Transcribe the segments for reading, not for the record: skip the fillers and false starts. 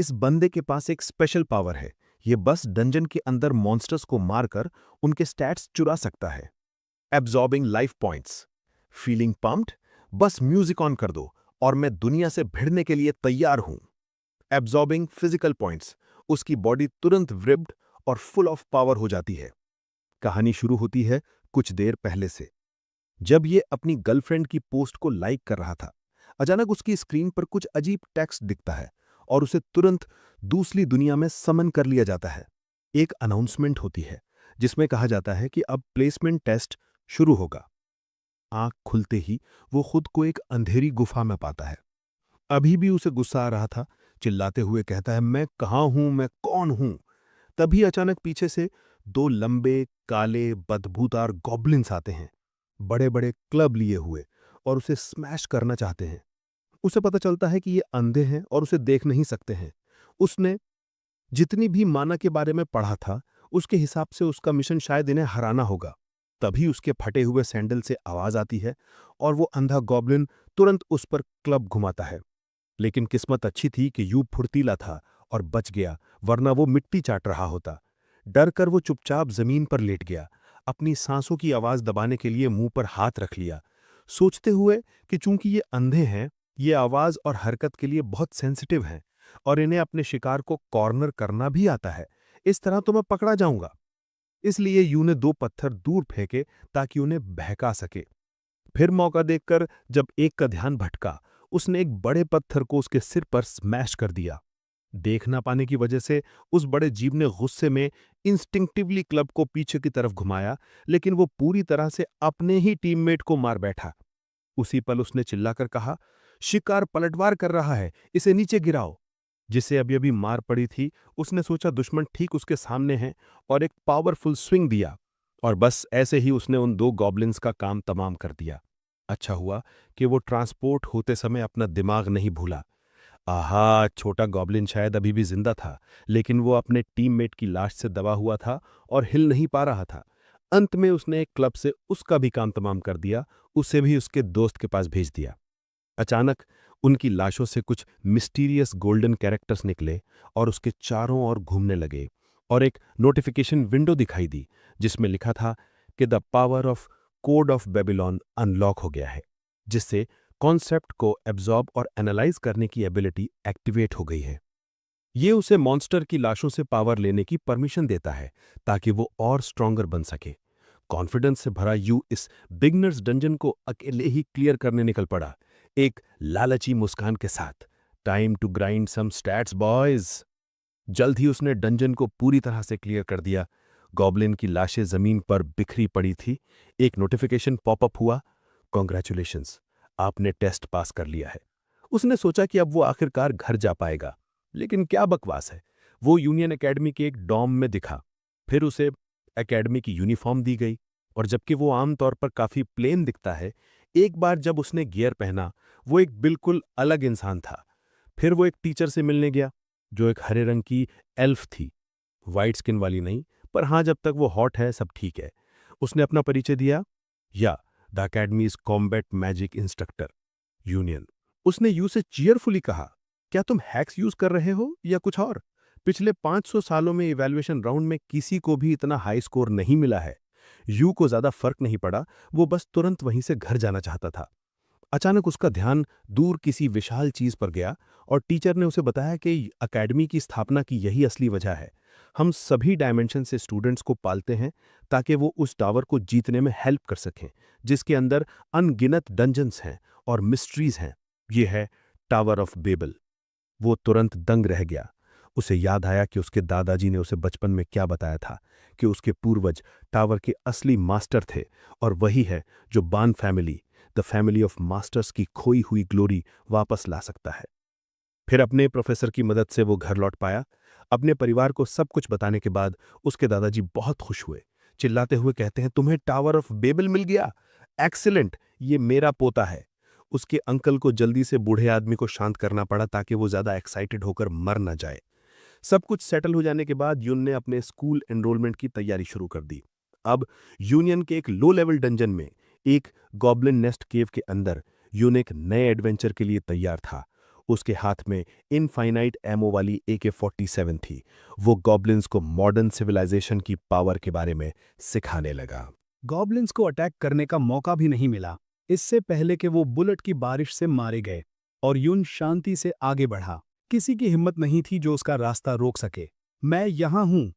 इस बंदे के पास एक स्पेशल पावर है। ये बस डंजन के अंदर मॉन्स्टर्स को मारकर उनके स्टैट्स चुरा सकता है। Absorbing life points. Feeling pumped? बस म्यूजिक ऑन कर दो और मैं दुनिया से भिड़ने के लिए तैयार हूं। Absorbing physical points. उसकी बॉडी तुरंत रिप्ड और फुल ऑफ पावर हो जाती है। कहानी शुरू होती है कुछ देर पहले से, जब ये अपनी गर्लफ्रेंड की पोस्ट को लाइक कर रहा था। अचानक उसकी स्क्रीन पर कुछ अजीब टेक्स्ट दिखता है और उसे तुरंत दूसरी दुनिया में समन कर लिया जाता है। एक अनाउंसमेंट होती है जिसमें कहा जाता है कि अब प्लेसमेंट टेस्ट शुरू होगा। आंख खुलते ही वो खुद को एक अंधेरी गुफा में पाता है। अभी भी उसे गुस्सा आ रहा था, चिल्लाते हुए कहता है, मैं कहाँ हूं, मैं कौन हूं। तभी अचानक पीछे से दो लंबे काले बदबूदार गॉब्लिन्स आते हैं, बड़े बड़े क्लब लिए हुए, और उसे स्मैश करना चाहते हैं। उसे पता चलता है कि ये अंधे हैं और उसे देख नहीं सकते हैं। उसने जितनी भी माना के बारे में पढ़ा था, उसके हिसाब से उसका मिशन शायद इन्हें हराना होगा। तभी उसके फटे हुए सैंडल से आवाज आती है और वो अंधा गॉब्लिन तुरंत उस पर क्लब घुमाता है। लेकिन किस्मत अच्छी थी कि यूं फुर्तीला था और बच गया, वरना वो मिट्टी चाट रहा होता। डर कर वो चुपचाप जमीन पर लेट गया, अपनी सांसों की आवाज दबाने के लिए मुंह पर हाथ रख लिया, सोचते हुए कि चूंकि ये अंधे हैं, ये आवाज और हरकत के लिए बहुत सेंसिटिव हैं और इन्हें अपने शिकार को कॉर्नर करना भी आता है। इस तरह तो मैं पकड़ा जाऊंगा। इसलिए यूं ने दो पत्थर दूर फेंके ताकि उन्हें बहका सके। फिर मौका देखकर जब एक का ध्यान भटका, उसने एक बड़े पत्थर को उसके सिर पर स्मैश कर दिया। देख ना पाने की वजह से उस बड़े जीव ने गुस्से में इंस्टिंक्टिवली क्लब को पीछे की तरफ घुमाया, लेकिन वो पूरी तरह से अपने ही टीममेट को मार बैठा। उसी पल उसने चिल्लाकर कहा, शिकार पलटवार कर रहा है, इसे नीचे गिराओ। जिसे अभी अभी मार पड़ी थी, उसने सोचा दुश्मन ठीक उसके सामने है और एक पावरफुल स्विंग दिया, और बस ऐसे ही उसने उन दो गॉब्लिन्स का काम तमाम कर दिया। अच्छा हुआ कि वो ट्रांसपोर्ट होते समय अपना दिमाग नहीं भूला। आहा, छोटा गॉब्लिन शायद अभी भी जिंदा था, लेकिन वो अपने टीममेट की लाश से दबा हुआ था और हिल नहीं पा रहा था। अंत में उसने एक क्लब से उसका भी काम तमाम कर दिया, उसे भी उसके दोस्त के पास भेज दिया। अचानक उनकी लाशों से कुछ मिस्टीरियस गोल्डन कैरेक्टर्स निकले और उसके चारों ओर घूमने लगे, और एक नोटिफिकेशन विंडो दिखाई दी जिसमें लिखा था कि the power of code of Babylon unlock हो गया है, जिससे कॉन्सेप्ट को एब्जॉर्ब और एनालाइज करने की एबिलिटी एक्टिवेट हो गई है। ये उसे मॉन्स्टर की लाशों से पावर लेने की परमिशन देता है ताकि वो और स्ट्रॉन्गर बन सके। कॉन्फिडेंस से भरा यू इस बिगनर्स डंजन को अकेले ही क्लियर करने निकल पड़ा, एक लालची मुस्कान के साथ। Time to grind some stats boys. जल्द ही उसने डंजन को पूरी तरह से क्लियर कर दिया। गॉब्लिन की लाशें जमीन पर बिखरी पड़ी थी। एक नोटिफिकेशन पॉपअप हुआ, कॉन्ग्रेचुलेशंस, आपने टेस्ट पास कर लिया है। उसने सोचा कि अब वो आखिरकार घर जा पाएगा, लेकिन क्या बकवास है। वो यूनियन एकेडमी के एक डॉम में दिखा। फिर उसे एकेडमी की यूनिफॉर्म दी गई, और जबकि वो आमतौर पर काफी प्लेन दिखता है, एक बार जब उसने गियर पहना, वो एक बिल्कुल अलग इंसान था। फिर वो एक टीचर से मिलने गया जो एक हरे रंग की एल्फ थी, वाइट स्किन वाली नहीं, पर हाँ, जब तक वो हॉट है सब ठीक है। उसने अपना परिचय दिया, या the academies combat magic instructor union. उसने यू से चीयरफुली कहा, क्या तुम हैक्स यूज कर रहे हो या कुछ और? पिछले 500 सालों में इवैल्यूएशन राउंड में किसी को भी इतना हाई स्कोर नहीं मिला है। यू को ज्यादा फर्क नहीं पड़ा, वो बस तुरंत वहीं से घर जाना चाहता था। अचानक उसका ध्यान दूर किसी विशाल चीज पर गया, और टीचर ने उसे बताया कि अकेडमी की स्थापना की यही असली वजह है। हम सभी डायमेंशन से स्टूडेंट्स को पालते हैं ताकि वो उस टावर को जीतने में हेल्प कर सकें, जिसके अंदर अनगिनत डंजन्स हैं और मिस्ट्रीज हैं। ये है टावर ऑफ बेबल। वो तुरंत दंग रह गया। उसे याद आया कि उसके दादाजी ने उसे बचपन में क्या बताया था, कि उसके पूर्वज टावर के असली मास्टर थे, और वही है जो बान family, the family of masters की खोई हुई ग्लोरी वापस ला सकता है। फिर अपने प्रोफेसर की मदद से वो घर लौट पाया। अपने परिवार को सब कुछ बताने के बाद उसके दादाजी बहुत खुश हुए, चिल्लाते हुए कहते हैं, तुम्हें टावर ऑफ बेबल मिल गया, एक्सीलेंट, ये मेरा पोता है। उसके अंकल को जल्दी से बूढ़े आदमी को शांत करना पड़ा ताकि वो ज्यादा एक्साइटेड होकर मर न जाए। सब कुछ सेटल हो जाने के बाद यून ने अपने स्कूल एनरोलमेंट की तैयारी शुरू कर दी। अब यूनियन के एक लो लेवल डंजन में, एक गॉब्लिन नेस्ट केव के अंदर, यून एक नए एडवेंचर के लिए तैयार था। उसके हाथ में इनफाइनाइट एमो वाली AK-47 थी। वो गॉब्लिन्स को मॉडर्न सिविलाइजेशन की पावर के बारे में सिखाने लगा। गॉब्लिन्स को अटैक करने का मौका भी नहीं मिला, इससे पहले कि वो बुलेट की बारिश से मारे गए, और यून शांति से आगे बढ़ा। किसी की हिम्मत नहीं थी जो उसका रास्ता रोक सके। मैं यहाँ हूँ,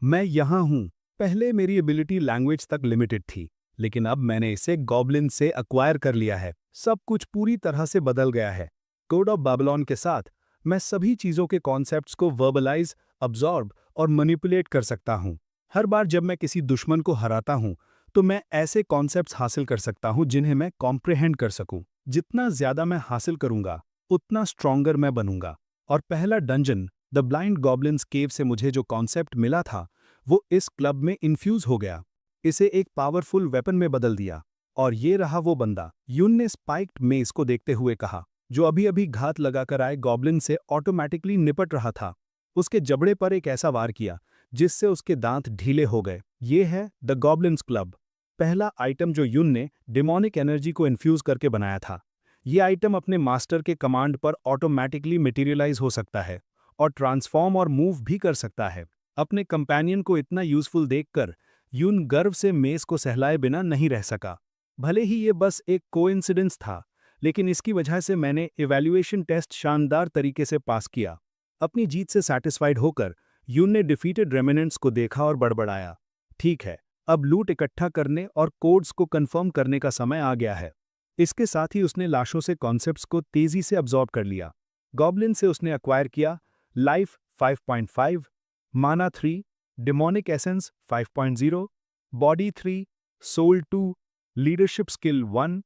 मैं यहाँ हूँ। पहले मेरी एबिलिटी लैंग्वेज तक लिमिटेड थी, लेकिन अब मैंने इसे गॉब्लिन से एक्वायर कर लिया है। सब कुछ पूरी तरह से बदल गया है। कोड ऑफ बैबिलोन के साथ मैं सभी चीज़ों के कॉन्सेप्ट्स को वर्बलाइज, अब्जॉर्ब और मैनिपुलेट कर सकता हूँ। हर बार जब मैं किसी दुश्मन को हराता हूँ, तो मैं ऐसे कॉन्सेप्ट्स हासिल कर सकता हूँ जिन्हें मैं कॉम्प्रिहेंड कर सकूं। जितना ज्यादा मैं हासिल करूंगा, उतना स्ट्रॉन्गर मैं बनूंगा। और पहला डंजन, द ब्लाइंड गॉब्लिन्स केव से मुझे जो कॉन्सेप्ट मिला था, वो इस क्लब में इन्फ्यूज हो गया। इसे एक पावरफुल वेपन में बदल दिया। और ये रहा वो बंदा, यून ने स्पाइक्ड मेस को देखते हुए कहा, जो अभी अभी घात लगाकर आए गॉब्लिन से ऑटोमेटिकली निपट रहा था। उसके जबड़े पर एक ऐसा वार किया जिससे उसके दांत ढीले हो गए। ये है द गॉब्लिन्स क्लब। पहला आइटम जो यून ने डिमोनिक एनर्जी को इन्फ्यूज करके बनाया था। ये आइटम अपने मास्टर के कमांड पर ऑटोमेटिकली मटेरियलाइज हो सकता है और ट्रांसफॉर्म और मूव भी कर सकता है। अपने कंपेनियन को इतना यूजफुल देखकर यून गर्व से मेस को सहलाए बिना नहीं रह सका। भले ही ये बस एक कोइंसिडेंस था, लेकिन इसकी वजह से मैंने इवैल्यूएशन टेस्ट शानदार तरीके से पास किया। अपनी जीत से सैटिस्फाइड होकर यून ने डिफीटेड रेमिनेंट्स को देखा और बड़बड़ाया, ठीक है, अब लूट इकट्ठा करने और कोड्स को कंफर्म करने का समय आ गया है। इसके साथ ही उसने लाशों से कॉन्सेप्ट्स को तेजी से अब्सॉर्ब कर लिया। गॉब्लिन से उसने एक्वायर किया life 5.5, mana 3, demonic essence 5.0, body 3, soul 2, leadership skill 1,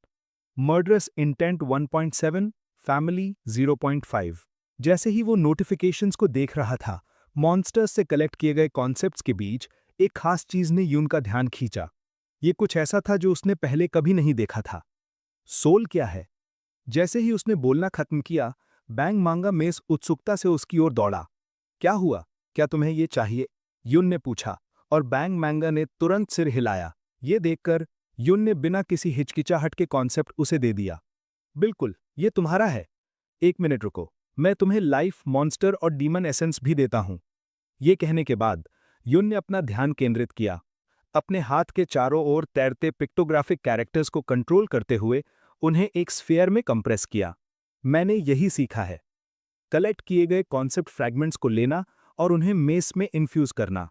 murderous intent 1.7, family 0.5। जैसे ही वो नोटिफिकेशंस को देख रहा था, मॉन्स्टर्स से कलेक्ट किए गए कॉन्सेप्ट्स के बीच एक खास चीज ने यून का ध्यान खींचा। ये कुछ ऐसा था जो उसने पहले कभी नहीं देखा था। सोल क्या है? जैसे ही उसने बोलना खत्म किया, बैंग मांगा मेस उत्सुकता से उसकी ओर दौड़ा। क्या हुआ? क्या तुम्हें ये चाहिए? यून ने पूछा, और बैंग मैंगा ने तुरंत सिर हिलाया। ये देखकर यून ने बिना किसी हिचकिचाहट के कॉन्सेप्ट उसे दे दिया। बिल्कुल, ये तुम्हारा है। एक मिनट रुको, मैं तुम्हें लाइफ, मॉन्स्टर और डीमन एसेंस भी देता हूं। ये कहने के बाद यून ने अपना ध्यान केंद्रित किया। अपने हाथ के चारों ओर तैरते पिक्टोग्राफिक कैरेक्टर्स को कंट्रोल करते हुए उन्हें एक स्फीयर में कंप्रेस किया। मैंने यही सीखा है, कलेक्ट किए गए कॉन्सेप्ट फ्रैगमेंट्स को लेना और उन्हें मेस में इन्फ्यूज करना।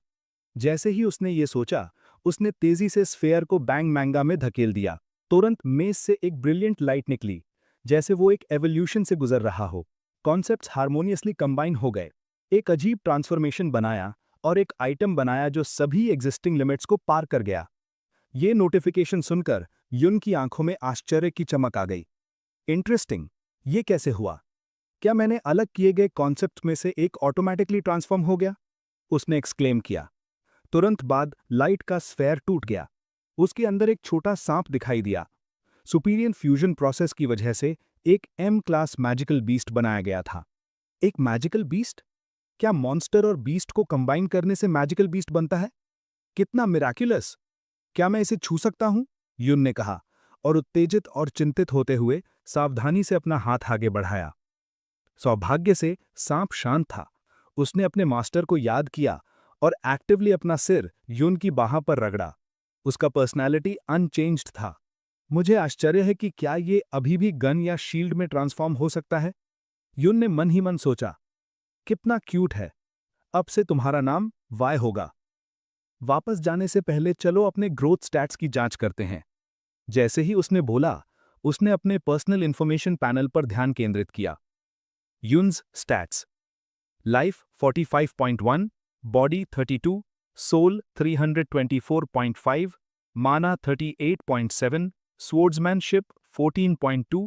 जैसे ही उसने ये सोचा, उसने तेजी से स्फीयर को बैंग मैंगा में धकेल दिया। तुरंत मेस से एक ब्रिलियंट लाइट निकली, जैसे वो एक एवोल्यूशन से गुजर रहा हो। कॉन्सेप्ट्स हार्मोनियसली कंबाइन हो गए, एक अजीब ट्रांसफॉर्मेशन बनाया और एक आइटम बनाया जो सभी एग्जिस्टिंग लिमिट्स को पार कर गया। ये नोटिफिकेशन सुनकर यून की आंखों में आश्चर्य की चमक आ गई। इंटरेस्टिंग, ये कैसे हुआ? क्या मैंने अलग किए गए कॉन्सेप्ट में से एक ऑटोमेटिकली ट्रांसफॉर्म हो गया? उसने एक्सक्लेम किया। तुरंत बाद लाइट का स्फेयर टूट गया। उसके अंदर एक छोटा सांप दिखाई दिया। सुपीरियर फ्यूजन प्रोसेस की वजह से एक एम क्लास मैजिकल बीस्ट बनाया गया था। एक मैजिकल बीस्ट? क्या मॉन्स्टर और बीस्ट को कंबाइन करने से मैजिकल बीस्ट बनता है? कितना मिराक्युलस! क्या मैं इसे छू सकता हूं? यून ने कहा, और उत्तेजित और चिंतित होते हुए सावधानी से अपना हाथ आगे बढ़ाया। सौभाग्य से सांप शांत था। उसने अपने मास्टर को याद किया और एक्टिवली अपना सिर यून की बाह पर रगड़ा। उसका पर्सनैलिटी अनचेंज्ड था। मुझे आश्चर्य है कि क्या ये अभी भी गन या शील्ड में ट्रांसफॉर्म हो सकता है? यून ने मन ही मन सोचा। कितना क्यूट है। अब से तुम्हारा नाम वाई होगा। वापस जाने से पहले चलो अपने ग्रोथ स्टैट्स की जांच करते हैं। जैसे ही उसने बोला, उसने अपने पर्सनल इंफॉर्मेशन पैनल पर ध्यान केंद्रित किया। यून्स स्टैट्स: लाइफ 45.1, बॉडी 32, सोल 324.5, माना 38.7, स्वॉर्ड्समैनशिप 14.2,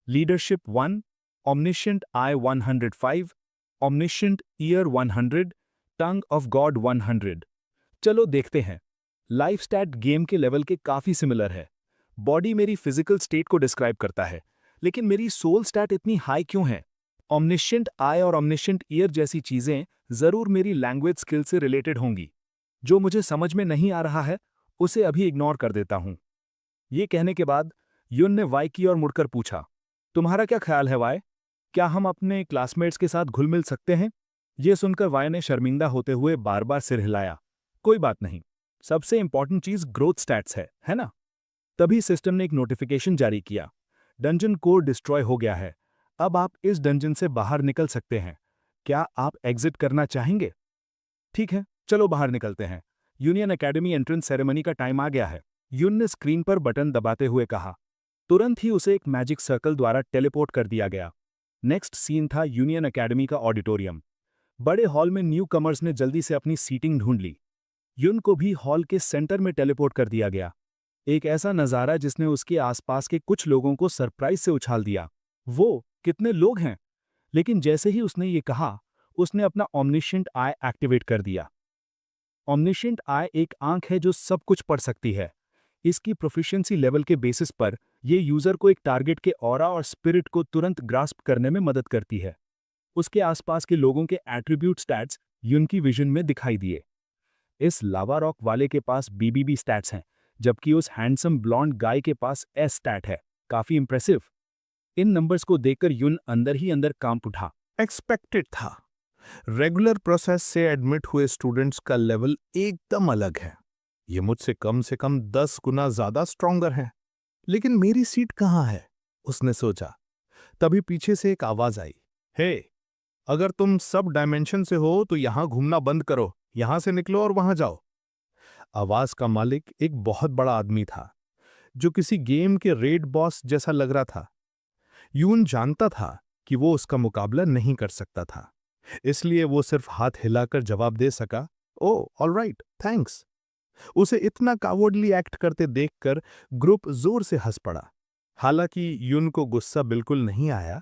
leadership 1, omniscient I 105, omniscient year 100, tongue of God 100। चलो देखते हैं। लाइफ स्टैट गेम के लेवल के काफी सिमिलर है। बॉडी मेरी फिजिकल स्टेट को डिस्क्राइब करता है, लेकिन मेरी सोल स्टैट इतनी हाई क्यों है? omniscient आई और omniscient ईयर जैसी चीजें जरूर मेरी लैंग्वेज स्किल से रिलेटेड होंगी। जो मुझे समझ में नहीं आ रहा है, उसे अभी इग्नोर कर देता हूं। ये कहने के बाद यून ने वाई की ओर मुड़कर पूछा, तुम्हारा क्या ख्याल है वाई? क्या हम अपने क्लासमेट्स के साथ घुल मिल सकते हैं? ये सुनकर वाय ने शर्मिंदा होते हुए बार बार सिर हिलाया। कोई बात नहीं, सबसे इंपॉर्टेंट चीज ग्रोथ स्टैट्स है ना? तभी सिस्टम ने एक नोटिफिकेशन जारी किया। डंजन कोड डिस्ट्रॉय हो गया है। अब आप इस डंजन से बाहर निकल सकते हैं। क्या आप एग्जिट करना चाहेंगे? ठीक है, चलो बाहर निकलते हैं। यूनियन एकेडमी एंट्रेंस सेरेमनी का टाइम आ गया है। यून ने स्क्रीन पर बटन दबाते हुए कहा। तुरंत ही उसे एक मैजिक सर्कल द्वारा टेलीपोर्ट कर दिया गया। नेक्स्ट सीन था यूनियन एकेडमी का ऑडिटोरियम। बड़े हॉल में न्यू कमर्स ने जल्दी से अपनी सीटिंग ढूंढ ली। युन को भी हॉल के सेंटर में टेलीपोर्ट कर दिया गया। एक ऐसा नज़ारा जिसने उसके आसपास के कुछ लोगों को सरप्राइज से उछाल दिया। वो कितने लोग हैं? लेकिन जैसे ही उसने ये कहा, उसने अपना ऑमनिशेंट आई एक्टिवेट कर दिया। ऑमनिशेंट आई एक आंख है जो सब कुछ पढ़ सकती है। इसकी प्रोफिशिएंसी लेवल के बेसिस पर ये यूजर को एक टारगेट के ऑरा और स्पिरिट को तुरंत ग्रास्प करने में मदद करती है। उसके आसपास के लोगों के एट्रीब्यूट स्टैट्स युन की विजन में दिखाई दिए। इस लावा रॉक वाले के पास बीबीबी स्टैट्स हैं, जबकि उस हैंडसम ब्लॉन्ड गाय के पास एस स्टैट है। काफी इंप्रेसिव। इन नंबर्स को देखकर युन अंदर ही अंदर कांप उठा। एक्सपेक्टेड था। रेगुलर प्रोसेस से एडमिट हुए स्टूडेंट्स का लेवल एकदम अलग है। ये मुझसे कम से कम 10 गुना ज्यादा स्ट्रॉन्गर है। लेकिन मेरी सीट कहाँ है? उसने सोचा। तभी पीछे से एक आवाज आई। हे, अगर तुम सब डायमेंशन से हो तो यहां घूमना बंद करो, यहां से निकलो और वहां जाओ। आवाज का मालिक एक बहुत बड़ा आदमी था, जो किसी गेम के रेड बॉस जैसा लग रहा था। यून जानता था कि वो उसका मुकाबला नहीं कर सकता था, इसलिए वो सिर्फ हाथ हिलाकर जवाब दे सका, ओह ऑलराइट, थैंक्स। उसे इतना कावर्डली एक्ट करते देखकर ग्रुप जोर से हंस पड़ा। हालांकि यून को गुस्सा बिल्कुल नहीं आया।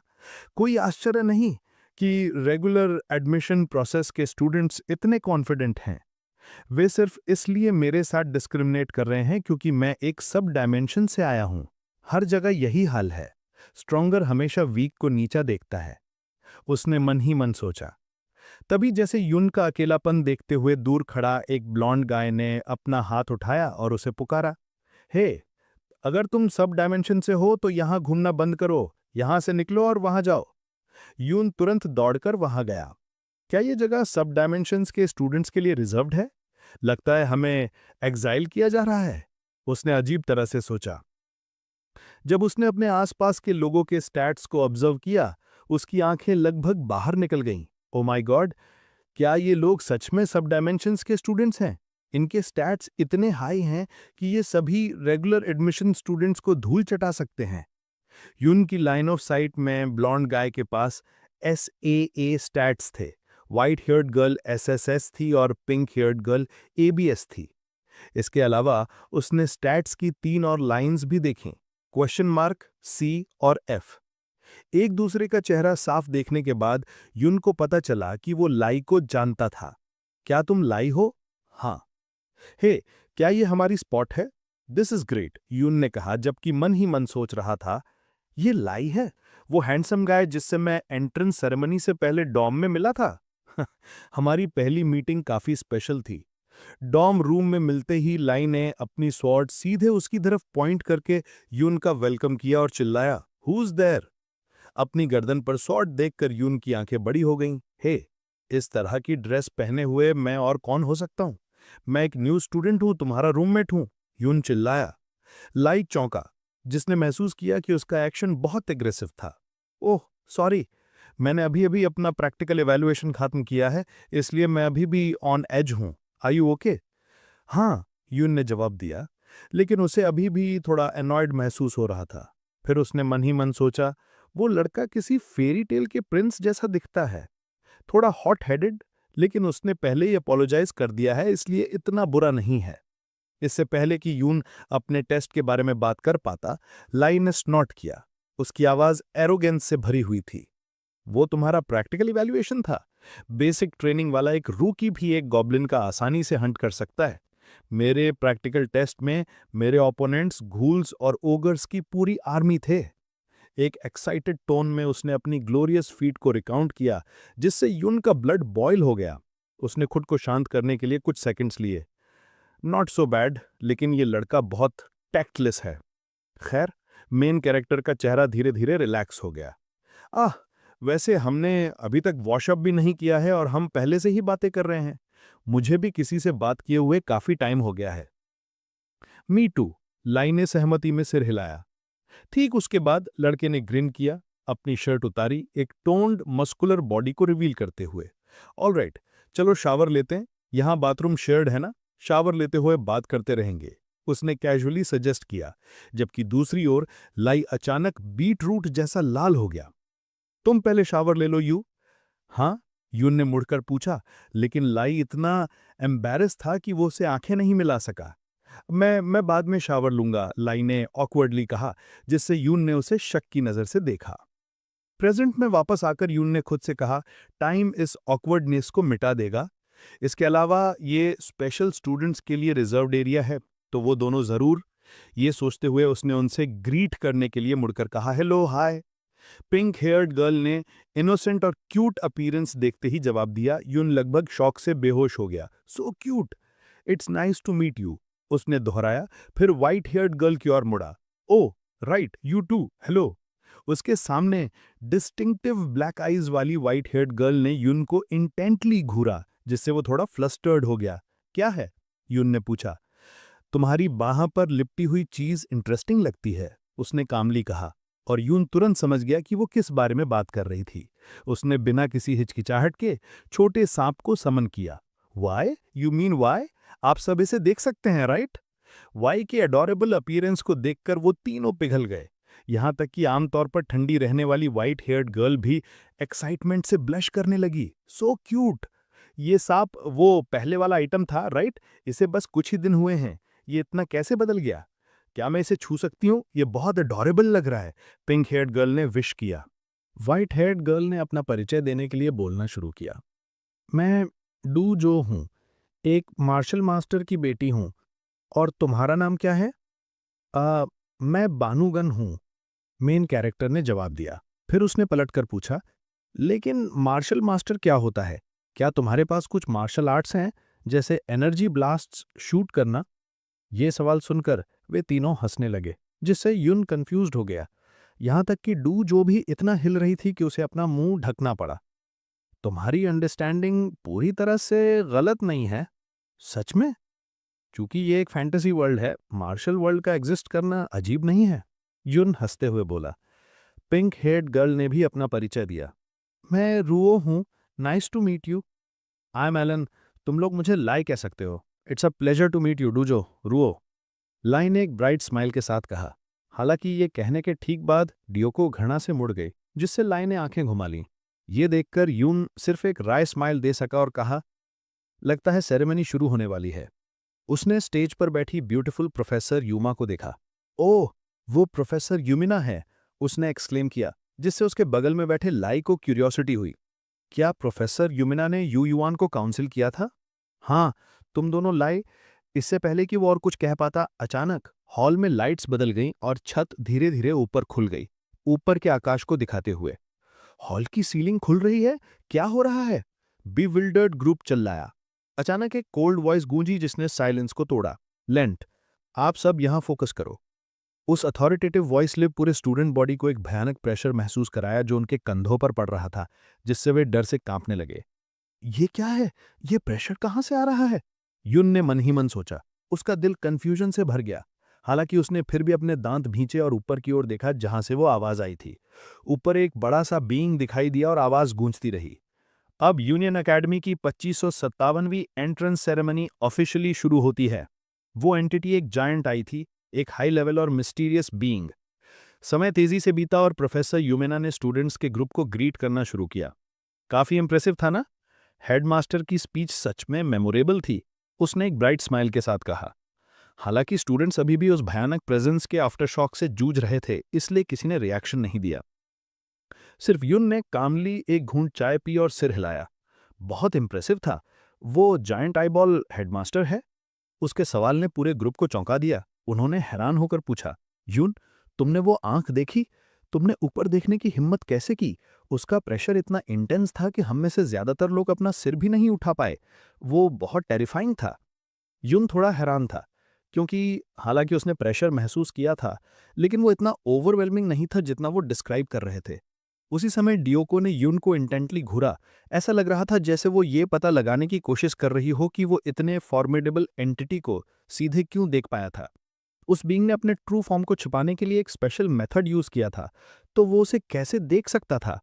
कोई आश्चर्य नहीं कि रेगुलर एडमिशन प्रोसेस के स्टूडेंट्स इतने कॉन्फिडेंट हैं। वे सिर्फ इसलिए मेरे साथ डिस्क्रिमिनेट कर रहे हैं क्योंकि मैं एक सब डायमेंशन से आया हूं। हर जगह यही हाल है। स्ट्रॉन्गर हमेशा वीक को नीचा देखता है। उसने मन ही मन सोचा। तभी जैसे यून का अकेलापन देखते हुए दूर खड़ा एक ब्लॉन्ड गाय ने अपना हाथ उठाया और उसे पुकारा, हे, अगर तुम सब डायमेंशन से हो तो यहां घूमना बंद करो, यहां से निकलो और वहां जाओ। यून तुरंत दौड़कर वहां गया। क्या ये जगह सब डायमेंशंस के स्टूडेंट्स के लिए रिजर्व्ड है? लगता है हमें एग्जाइल किया जा रहा है, उसने अजीब तरह से सोचा। जब उसने अपने आसपास के लोगों के स्टैट्स को ऑब्जर्व किया, उसकी आंखें लगभग बाहर निकल गईं। ओ माय गॉड, क्या ये लोग सच में सब डायमेंशंस के स्टूडेंट्स हैं? इनके स्टैट्स इतने हाई हैं कि ये सभी रेगुलर एडमिशन स्टूडेंट्स को धूल चटा सकते हैं। यून की लाइन ऑफ साइट में ब्लॉन्ड गाय के पास SAA स्टैट्स थे। व्हाइट हेयर्ड गर्ल SSS थी और पिंक हेयर्ड गर्ल ABS थी। इसके अलावा उसने स्टैट्स की 3 और लाइंस भी देखीं, क्वेश्चन मार्क, C और F। एक दूसरे का चेहरा साफ देखने के बाद युन को पता चला कि वो लाई को जानता था। क्या तुम लाई हो? हाँ। हे, क्या ये हमारी स्पॉट है? दिस इज ग्रेट, युन ने कहा जबकि मन ही मन सोच रहा था, ये लाई है, वो हैंडसम गाय जिससे मैं एंट्रेंस सेरेमनी से पहले डॉम में मिला था। हमारी पहली मीटिंग काफी स्पेशल थी। डॉम रूम में मिलते ही लाई ने अपनी स्वॉर्ड सीधे उसकी तरफ पॉइंट करके यून का वेलकम किया और चिल्लाया, हु इज देयर? अपनी गर्दन पर स्वॉर्ड देखकर यून की आंखें बड़ी हो गईं। हे, इस तरह की ड्रेस पहने हुए मैं और कौन हो सकता हूं? मैं एक न्यू स्टूडेंट हूं, तुम्हारा रूममेट हूं, यून चिल्लाया। लाई चौंका, जिसने महसूस किया कि उसका एक्शन बहुत एग्रेसिव था। ओह सॉरी, मैंने अभी अभी अपना प्रैक्टिकल इवैल्यूएशन खत्म किया है, इसलिए मैं अभी भी ऑन एज हूं। Are you okay? हाँ, यून ने जवाब दिया, लेकिन उसे अभी भी थोड़ा एनॉयड महसूस हो रहा था। फिर उसने मन ही मन सोचा, वो लड़का किसी फेरी टेल के प्रिंस जैसा दिखता है, थोड़ा हॉट हेडेड, लेकिन उसने पहले ही अपोलोजाइज कर दिया है, इसलिए इतना बुरा नहीं है। इससे पहले कि यून अपने टेस्ट के बारे में बात कर पाता, लाई ने स्नॉट किया। उसकी आवाज एरोगेंस से भरी हुई थी। वो तुम्हारा प्रैक्टिकल इवैल्यूएशन था? बेसिक ट्रेनिंग वाला एक रूकी भी एक गॉब्लिन का आसानी से हंट कर सकता है। मेरे प्रैक्टिकल टेस्ट में मेरे ओपोनेंट्स घूल्स और ओगर्स की पूरी आर्मी थे। एक एक्साइटेड टोन में उसने अपनी ग्लोरियस फीट को रिकाउंट किया, जिससे यून का ब्लड बॉयल हो गया। उसने खुद को शांत करने के लिए कुछ सेकंड्स लिए। नॉट सो बैड, लेकिन ये लड़का बहुत टैक्टलेस है। खैर, मेन कैरेक्टर का चेहरा धीरे धीरे रिलैक्स हो गया। आह, वैसे हमने अभी तक वॉशअप भी नहीं किया है और हम पहले से ही बातें कर रहे हैं। मुझे भी किसी से बात किए हुए काफी टाइम हो गया है। मी टू, लाई ने सहमति में सिर हिलाया। ठीक उसके बाद लड़के ने ग्रिन किया, अपनी शर्ट उतारी, एक टोन्ड मस्कुलर बॉडी को रिवील करते हुए। ऑलराइट, चलो शावर लेते हैं, यहाँ बाथरूम शेयर्ड है ना, शावर लेते हुए बात करते रहेंगे, उसने कैजुअली सजेस्ट किया, जबकि दूसरी ओर लाई अचानक बीट रूट जैसा लाल हो गया। तुम पहले शावर ले लो यू। हाँ, यून ने मुड़कर पूछा, लेकिन लाई इतना एम्बैरेस था कि वो उसे आंखें नहीं मिला सका। मैं बाद में शावर लूंगा, लाई ने ऑकवर्डली कहा, जिससे यून ने उसे शक की नजर से देखा। प्रेजेंट में वापस आकर यून ने खुद से कहा, टाइम इस ऑकवर्डनेस को मिटा देगा। इसके अलावा ये स्पेशल स्टूडेंट्स के लिए रिजर्व्ड एरिया है, तो वो दोनों जरूर। ये सोचते हुए उसने उनसे ग्रीट करने के लिए मुड़कर कहा, hello hi. Pink heard girl ने इनोसेंट और क्यूट अपीयरेंस देखते ही जवाब दिया। यून लगभग शॉक से बेहोश हो गया। So cute, it's nice to meet you, उसने दोहराया, फिर व्हाइट हेयर्ड गर्ल की ओर मुड़ा। Oh right, you too, hello. उसके सामने डिस्टिंक्टिव ब्लैक आईज वाली व्हाइट हेयर्ड गर्ल ने यून को इंटेंटली घूरा, जिससे वो थोड़ा फ्लस्टर्ड हो गया। क्या है? यून ने पूछा। तुम्हारी बाह पर लिपटी हुई चीज इंटरेस्टिंग लगती है, उसने कामली कहा, और यून तुरंत समझ गया कि वो किस बारे में बात कर रही थी। उसने बिना किसी हिचकिचाहट के छोटे सांप को समन किया। वाई? You mean why? आप सब इसे देख सकते हैं, राइट? वाई के अडोरेबल अपीयरेंस को देखकर वो तीनों पिघल गए। यहां तक कि आमतौर पर ठंडी रहने वाली व्हाइट हेयर्ड गर्ल भी एक्साइटमेंट से ब्लश करने लगी। So cute! ये सांप वो पहले वाला आइटम था, राइट? इसे बस कुछ ही दिन हुए हैं, ये इतना कैसे बदल गया? क्या मैं इसे छू सकती हूँ? ये बहुत अडोरेबल लग रहा है, पिंक हेयर्ड गर्ल ने विश किया। व्हाइट हेयर्ड गर्ल ने अपना परिचय देने के लिए बोलना शुरू किया। मैं डू जो हूँ, एक मार्शल मास्टर की बेटी हूँ। और तुम्हारा नाम क्या है? मैं बानूगन हूँ, मेन कैरेक्टर ने जवाब दिया। फिर उसने पलटकर पूछा, लेकिन मार्शल मास्टर क्या होता है? क्या तुम्हारे पास कुछ मार्शल आर्ट्स हैं, जैसे एनर्जी ब्लास्ट्स शूट करना? ये सवाल सुनकर वे तीनों हंसने लगे, जिससे युन कंफ्यूज्ड हो गया। यहां तक कि डू जो भी इतना हिल रही थी कि उसे अपना मुंह ढकना पड़ा। तुम्हारी अंडरस्टैंडिंग पूरी तरह से गलत नहीं है। सच में? चूंकि ये एक फैंटेसी वर्ल्ड है, मार्शल वर्ल्ड का एग्जिस्ट करना अजीब नहीं है, युन हंसते हुए बोला। पिंक हेयर्ड गर्ल ने भी अपना परिचय दिया। मैं रुओ हूँ, nice to meet you. I am Alan, तुम लोग मुझे लाई कह सकते हो। It's a pleasure to meet you डूजो, रुओ, लाई ने एक ब्राइट स्माइल के साथ कहा। हालांकि ये कहने के ठीक बाद डियोको घृणा से मुड़ गई, जिससे लाई ने आंखें घुमा लीं। ये देखकर यून सिर्फ एक राय स्माइल दे सका और कहा, लगता है सेरेमनी शुरू होने वाली है। उसने स्टेज पर बैठी ब्यूटीफुल प्रोफेसर यूमा को देखा। ओह, वो प्रोफेसर यूमिना है, उसने एक्सक्लेम किया, जिससे उसके बगल में बैठे लाई को क्यूरियोसिटी हुई। क्या प्रोफेसर यूमिना ने यू युआन को काउंसिल किया था? हाँ, तुम दोनों लाई। इससे पहले कि वो और कुछ कह पाता, अचानक हॉल में लाइट्स बदल गईं और छत धीरे धीरे ऊपर खुल गई, ऊपर के आकाश को दिखाते हुए। हॉल की सीलिंग खुल रही है? क्या हो रहा है? बिविल्डर्ड ग्रुप चिल्लाया। अचानक एक कोल्ड वॉइस गूंजी, जिसने साइलेंस को तोड़ा। लेंट, आप सब यहां फोकस करो। उस अथॉरिटेटिव वॉइस ने पूरे स्टूडेंट बॉडी को एक भयानक प्रेशर महसूस कराया जो उनके कंधों पर पड़ रहा था, जिससे वे डर से कांपने लगे। ये क्या है? ये प्रेशर कहां से आ रहा है? युन ने मन ही मन सोचा। उसका दिल कंफ्यूजन से भर गया। हालांकि उसने फिर भी अपने दांत भींचे और ऊपर की ओर देखा, जहां से वो आवाज आई थी। ऊपर एक बड़ा सा बीइंग दिखाई दिया और आवाज गूंजती रही। अब यूनियन एकेडमी की 2557वीं एंट्रेंस सेरेमनी ऑफिशियली शुरू होती है। वो एंटिटी एक जायंट आई थी, एक हाई लेवल और मिस्टीरियस बीइंग। समय तेजी से बीता और प्रोफेसर यूमेना ने स्टूडेंट्स के ग्रुप को ग्रीट करना शुरू किया। काफी इंप्रेसिव था ना? हेडमास्टर की स्पीच सच में मेमोरेबल थी, उसने एक ब्राइट स्माइल के साथ कहा। हालांकि स्टूडेंट्स अभी भी उस भयानक प्रेजेंस के आफ्टरशॉक से जूझ रहे थे, इसलिए किसी ने रिएक्शन नहीं दिया। सिर्फ युन ने कामली एक घूंट चाय पी और सिर हिलाया। बहुत इंप्रेसिव था। वो जायंट आईबॉल हेडमास्टर है? उसके सवाल ने पूरे ग्रुप को चौंका दिया। उन्होंने हैरान होकर पूछा, युन, तुमने वो आंख देखी? तुमने ऊपर देखने की हिम्मत कैसे की? उसका प्रेशर इतना इंटेंस था कि हम में से ज्यादातर लोग अपना सिर भी नहीं उठा पाए। वो बहुत टेरिफाइंग था। युन थोड़ा हैरान था, क्योंकि हालांकि उसने प्रेशर महसूस किया था, लेकिन वो इतना ओवरवेलमिंग नहीं था जितना वो डिस्क्राइब कर रहे थे। उसी समय डियोको ने यून को इंटेंटली घूरा। ऐसा लग रहा था जैसे वो ये पता लगाने की कोशिश कर रही हो कि वो इतने फॉर्मिडेबल एंटिटी को सीधे क्यों देख पाया था। उस बीइंग ने अपने ट्रू फॉर्म को छुपाने के लिए एक स्पेशल मेथड यूज किया था, तो वो उसे कैसे देख सकता था?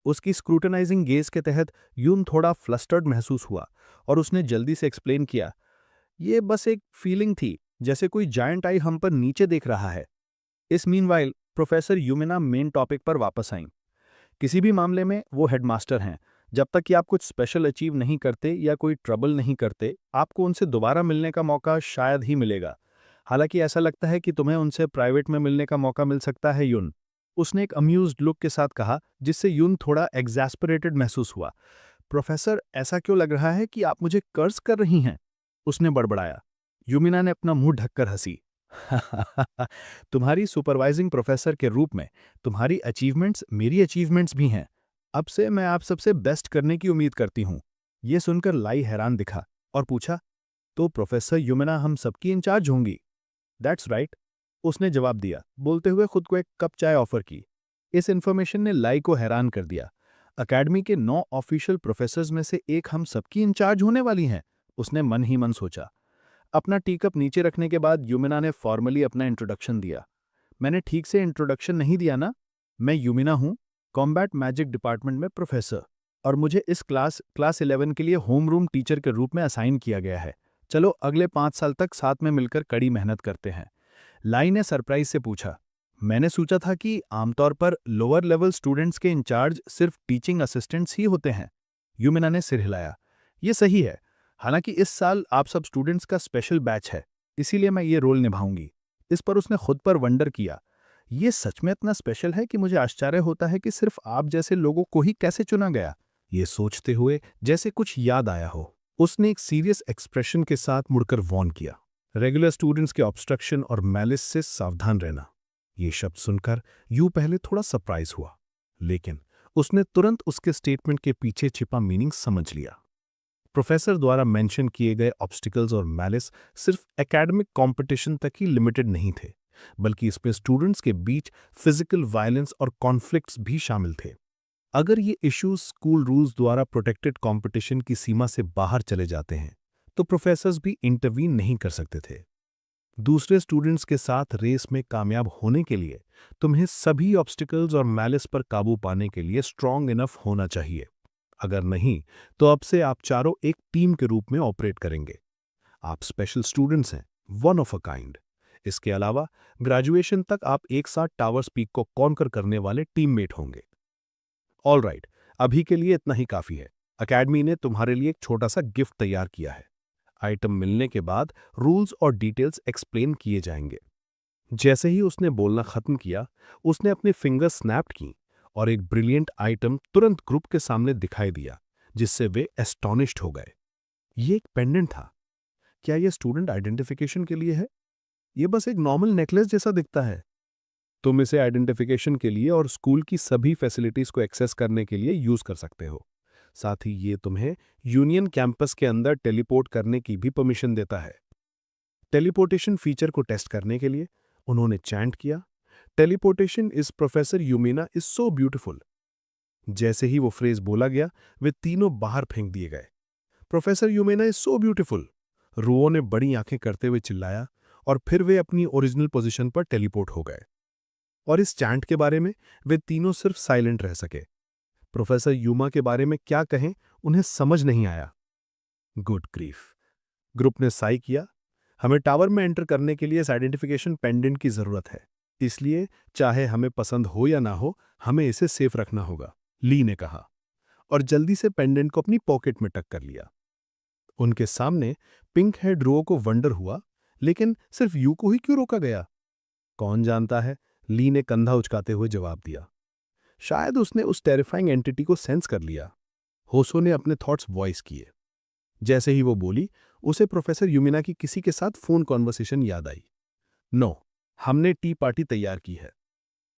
उसकी स्क्रूटनाइजिंग गेज के तहत यून थोड़ा फ्लस्टर्ड महसूस हुआ और उसने जल्दी से एक्सप्लेन किया, ये बस एक फीलिंग थी, जैसे कोई जायंट आई हम पर नीचे देख रहा है। इस मीनवाइल प्रोफेसर यूमिना मेन टॉपिक पर वापस आईं। किसी भी मामले में वो हेडमास्टर हैं। जब तक कि आप कुछ स्पेशल अचीव नहीं करते या कोई ट्रबल नहीं करते, आपको उनसे दोबारा मिलने का मौका शायद ही मिलेगा। हालांकि ऐसा लगता है कि तुम्हें उनसे प्राइवेट में मिलने का मौका मिल सकता है यून। उसने एक अम्यूज्ड लुक के साथ कहा, जिससे यून थोड़ा एग्जैस्परेटेड महसूस हुआ। प्रोफेसर, ऐसा क्यों लग रहा है कि आप मुझे कर्ज कर रही हैं? उसने बड़बड़ाया। यूमिना ने अपना मुंह ढककर हंसी। तुम्हारी सुपरवाइजिंग प्रोफेसर के रूप में तुम्हारी अचीवमेंट्स मेरी अचीवमेंट्स भी हैं। अब से मैं आप सबसे बेस्ट करने की उम्मीद करती हूँ। ये सुनकर लाई हैरान दिखा और पूछा, तो प्रोफेसर यूमिना हम सबकी इंचार्ज होंगी? दैट्स राइट, उसने जवाब दिया, बोलते हुए खुद को एक कप चाय ऑफर की। इस इन्फॉर्मेशन ने लाई को हैरान कर दिया। अकेडमी के 9 ऑफिशियल प्रोफेसर्स में से एक हम सबकी इंचार्ज होने वाली हैं, उसने मन ही मन सोचा। अपना टी कप नीचे रखने के बाद यूमिना ने फॉर्मली अपना इंट्रोडक्शन दिया। मैंने ठीक से इंट्रोडक्शन नहीं दिया ना? मैं यूमिना हूँ, कॉम्बैट मैजिक डिपार्टमेंट में प्रोफेसर, और मुझे इस क्लास 11 के लिए होम रूम टीचर के रूप में असाइन किया गया है। चलो अगले 5 साल तक साथ में मिलकर कड़ी मेहनत करते हैं। लाई ने सरप्राइज से पूछा, मैंने सोचा था कि आमतौर पर लोअर लेवल स्टूडेंट्स के इंचार्ज सिर्फ टीचिंग असिस्टेंट्स ही होते हैं। यूमिना ने सिर हिलाया। ये सही है, हालांकि इस साल आप सब स्टूडेंट्स का स्पेशल बैच है, इसीलिए मैं ये रोल निभाऊंगी। इस पर उसने खुद पर वंडर किया। ये सच में इतना स्पेशल है कि मुझे आश्चर्य होता है कि सिर्फ आप जैसे लोगों को ही कैसे चुना गया। ये सोचते हुए जैसे कुछ याद आया हो, उसने एक सीरियस एक्सप्रेशन के साथ मुड़कर वॉर्न किया, रेगुलर स्टूडेंट्स के ऑब्स्ट्रक्शन और मैलिस से सावधान रहना। ये शब्द सुनकर यू पहले थोड़ा सरप्राइज हुआ, लेकिन उसने तुरंत उसके स्टेटमेंट के पीछे छिपा मीनिंग समझ लिया। प्रोफेसर द्वारा मेंशन किए गए ऑब्स्टिकल्स और मैलिस सिर्फ एकेडमिक कंपटीशन तक ही लिमिटेड नहीं थे, बल्कि इसमें स्टूडेंट्स के बीच फिजिकल वायलेंस और कॉन्फ्लिक्ट्स भी शामिल थे। अगर ये इश्यूज स्कूल रूल्स द्वारा प्रोटेक्टेड कंपटीशन की सीमा से बाहर चले जाते हैं, तो प्रोफेसर्स भी इंटरवीन नहीं कर सकते थे। दूसरे स्टूडेंट्स के साथ रेस में कामयाब होने के लिए तुम्हें सभी ऑब्स्टिकल्स और मैलिस पर काबू पाने के लिए स्ट्रांग इनफ होना चाहिए। अगर नहीं, तो अब से आप चारों एक टीम के रूप में ऑपरेट करेंगे। आप स्पेशल स्टूडेंट्स हैं, वन ऑफ अ काइंड। इसके अलावा ग्रेजुएशन तक आप एक साथ टावर्स पीक को कॉन्कर करने वाले टीममेट होंगे। ऑल राइट, अभी के लिए इतना ही काफी है। अकेडमी ने तुम्हारे लिए एक छोटा सा गिफ्ट तैयार किया है। आइटम मिलने के बाद रूल्स और डिटेल्स एक्सप्लेन किए जाएंगे। जैसे ही उसने बोलना खत्म किया, उसने अपने फिंगर स्नैप की और एक ब्रिलियंट आइटम तुरंत ग्रुप के सामने दिखाई दिया, जिससे वे एस्टॉनिश्ड हो गए। ये एक पेंडेंट था। क्या यह स्टूडेंट आइडेंटिफिकेशन के लिए है? ये बस एक नॉर्मल नेकलेस जैसा दिखता है। तुम इसे आइडेंटिफिकेशन के लिए और स्कूल की सभी फैसिलिटीज को एक्सेस करने के लिए यूज कर सकते हो। साथ ही ये तुम्हें यूनियन कैंपस के अंदर टेलीपोर्ट करने की भी परमिशन देता है। टेलीपोर्टेशन फीचर को टेस्ट करने के लिए उन्होंने चैंट किया, teleportation is professor Yumina is so beautiful. जैसे ही वो फ्रेज बोला गया, वे तीनों बाहर फेंक दिए गए। Professor Yumina is so beautiful, रुओ ने बड़ी आंखें करते हुए चिल्लाया, और फिर वे अपनी ओरिजिनल पोजीशन पर टेलीपोर्ट हो गए। और इस चैंट के बारे में वे तीनों सिर्फ साइलेंट रह सके। प्रोफेसर यूमा के बारे में क्या कहें, उन्हें समझ नहीं आया। गुड ग्रीफ, ग्रुप ने साई किया। हमें टावर में एंटर करने के लिए इस आइडेंटिफिकेशन पेंडेंट की जरूरत है, इसलिए चाहे हमें पसंद हो या ना हो, हमें इसे सेफ रखना होगा, ली ने कहा, और जल्दी से पेंडेंट को अपनी पॉकेट में टक कर लिया। उनके सामने पिंक हेड रो को वंडर हुआ, लेकिन सिर्फ यू को ही क्यों रोका गया? कौन जानता है, ली ने कंधा उचकाते हुए जवाब दिया। शायद उसने उस टेरिफाइंग एंटिटी को सेंस कर लिया। होसो ने अपने थॉट्स वॉइस किए। जैसे ही वो बोली, उसे प्रोफेसर यूमिना की किसी के साथ फोन कॉन्वर्सेशन याद आई। नो, हमने टी पार्टी तैयार की है।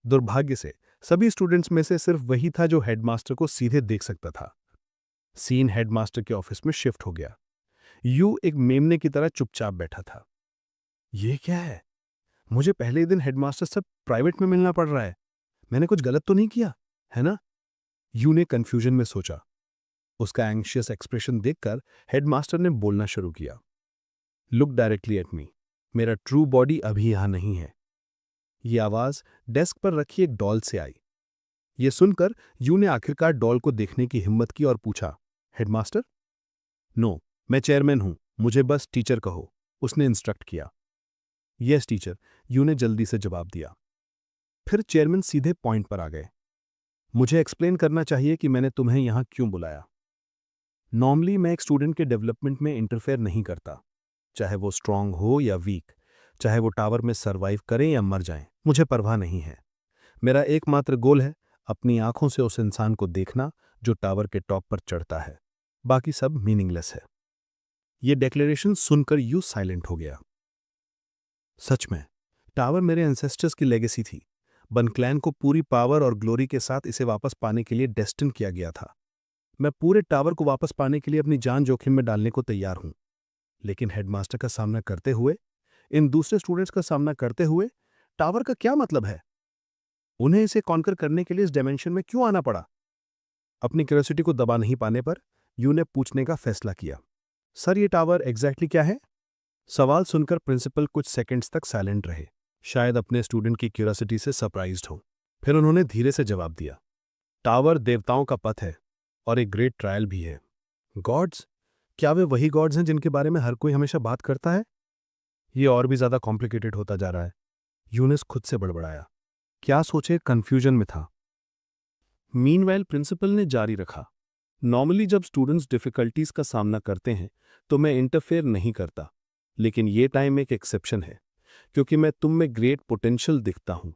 दुर्भाग्य से सभी स्टूडेंट्स में से सिर्फ वही था जो हेडमास्टर को सीधे देख सकता था। सीन हेडमास्टर के ऑफिस में शिफ्ट हो गया। यू एक मेमने की तरह चुपचाप बैठा था। ये क्या है? मुझे पहले ही दिन हेडमास्टर से प्राइवेट में मिलना पड़ रहा है। मैंने कुछ गलत तो नहीं किया, है ना? यू ने कंफ्यूजन में सोचा। उसका एंग्शियस एक्सप्रेशन देखकर हेडमास्टर ने बोलना शुरू किया। Look directly at me. मेरा ट्रू बॉडी अभी यहां नहीं है। ये आवाज डेस्क पर रखी एक डॉल से आई। ये सुनकर यू ने आखिरकार डॉल को देखने की हिम्मत की और पूछा, हेडमास्टर? नो, मैं चेयरमैन हूं, मुझे बस टीचर कहो, उसने इंस्ट्रक्ट किया। यस टीचर, यू ने जल्दी से जवाब दिया। फिर चेयरमैन सीधे पॉइंट पर आ गए। मुझे एक्सप्लेन करना चाहिए कि मैंने तुम्हें यहां क्यों बुलाया। नॉर्मली मैं एक स्टूडेंट के डेवलपमेंट में इंटरफेयर नहीं करता, चाहे वो स्ट्रांग हो या वीक, चाहे वो टावर में सर्वाइव करें या मर जाएं, मुझे परवाह नहीं है। मेरा एकमात्र गोल है अपनी आंखों से उस इंसान को देखना जो टावर के टॉप पर चढ़ता है। बाकी सब मीनिंगलेस है। ये डिक्लेरेशन सुनकर यू साइलेंट हो गया। सच में टावर मेरे एंसेस्टर्स की लेगेसी थी। बन क्लैन को पूरी पावर और ग्लोरी के साथ इसे वापस पाने के लिए डेस्टिन किया गया था। मैं पूरे टावर को वापस पाने के लिए अपनी जान जोखिम में डालने को तैयार हूं। लेकिन हेडमास्टर का सामना करते हुए, इन दूसरे स्टूडेंट्स का सामना करते हुए, टावर का क्या मतलब है? उन्हें इसे कॉन्कर करने के लिए इस डायमेंशन में क्यों आना पड़ा? अपनी क्यूरियोसिटी को दबा नहीं पाने पर यू ने पूछने का फैसला किया, सर ये टावर एग्जैक्टली क्या है? सवाल सुनकर प्रिंसिपल कुछ सेकंड्स तक साइलेंट रहे, शायद अपने स्टूडेंट की क्यूरियोसिटी से सरप्राइज्ड हो। फिर उन्होंने धीरे से जवाब दिया, टावर देवताओं का पथ है और एक ग्रेट ट्रायल भी है। गॉड्स? क्या वे वही गॉड्स हैं जिनके बारे में हर कोई हमेशा बात करता है? ये और भी ज्यादा कॉम्प्लिकेटेड होता जा रहा है। यूनिस खुद से बड़बड़ाया। क्या सोचे, कंफ्यूजन में था। मीनवाइल प्रिंसिपल ने जारी रखा, नॉर्मली जब स्टूडेंट्स डिफिकल्टीज का सामना करते हैं तो मैं इंटरफेयर नहीं करता, लेकिन ये टाइम एक एक्सेप्शन है, क्योंकि मैं तुम में ग्रेट पोटेंशियल दिखता हूं,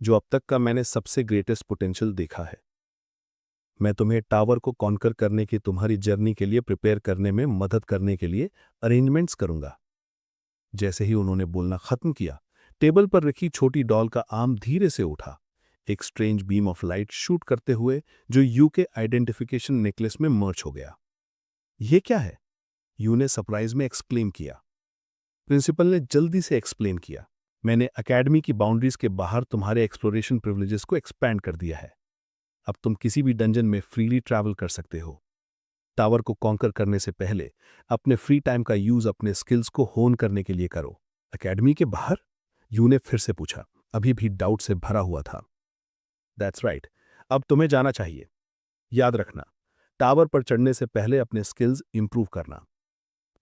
जो अब तक का मैंने सबसे ग्रेटेस्ट पोटेंशियल देखा है। मैं तुम्हें टावर को कॉन्कर करने की तुम्हारी जर्नी के लिए प्रिपेयर करने में मदद करने के लिए अरेंजमेंट्स करूंगा। जैसे ही उन्होंने बोलना खत्म किया, टेबल पर रखी छोटी डॉल का आर्म धीरे से उठा, एक strange beam of light shoot करते हुए जो यू के आइडेंटिफिकेशन नेकलेस में मर्ज हो गया। ये क्या है? यू ने सरप्राइज में एक्सक्लेम किया। प्रिंसिपल ने जल्दी से एक्सप्लेन किया, मैंने एकेडमी की बाउंड्रीज के बाहर तुम्हारे एक्सप्लोरेशन प्रिविलेजेस को एक्सपैंड कर दिया है। अब तुम किसी भी डंजन में फ्रीली ट्रैवल कर सकते हो। टावर को कॉन्कर करने से पहले अपने फ्री टाइम का यूज अपने स्किल्स को होन करने के लिए करो। एकेडमी के बाहर? यू ने फिर से पूछा, अभी भी डाउट से भरा हुआ था। दैट्स राइट, अब तुम्हें जाना चाहिए। याद रखना, टावर पर चढ़ने से पहले अपने स्किल्स इंप्रूव करना।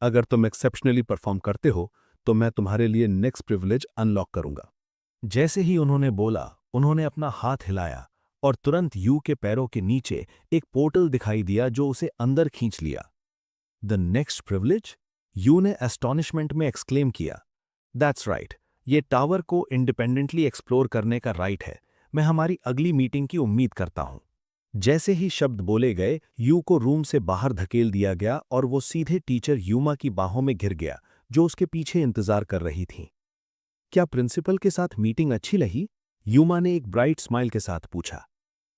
अगर तुम एक्सेप्शनली परफॉर्म करते हो तो मैं तुम्हारे लिए नेक्स्ट प्रिविलेज अनलॉक करूंगा। जैसे ही उन्होंने बोला, उन्होंने अपना हाथ हिलाया और तुरंत यू के पैरों के नीचे एक पोर्टल दिखाई दिया जो उसे अंदर खींच लिया। The next privilege? यू ने एस्टॉनिशमेंट में एक्सक्लेम किया। दैट्स राइट, ये टावर को इंडिपेंडेंटली एक्सप्लोर करने का राइट है। मैं हमारी अगली मीटिंग की उम्मीद करता हूं। जैसे ही शब्द बोले गए, यू को रूम से बाहर धकेल दिया गया और वो सीधे टीचर यूमा की बाहों में घिर गया, जो उसके पीछे इंतजार कर रही थी। क्या प्रिंसिपल के साथ मीटिंग अच्छी लगी? यूमा ने एक ब्राइट स्माइल के साथ पूछा।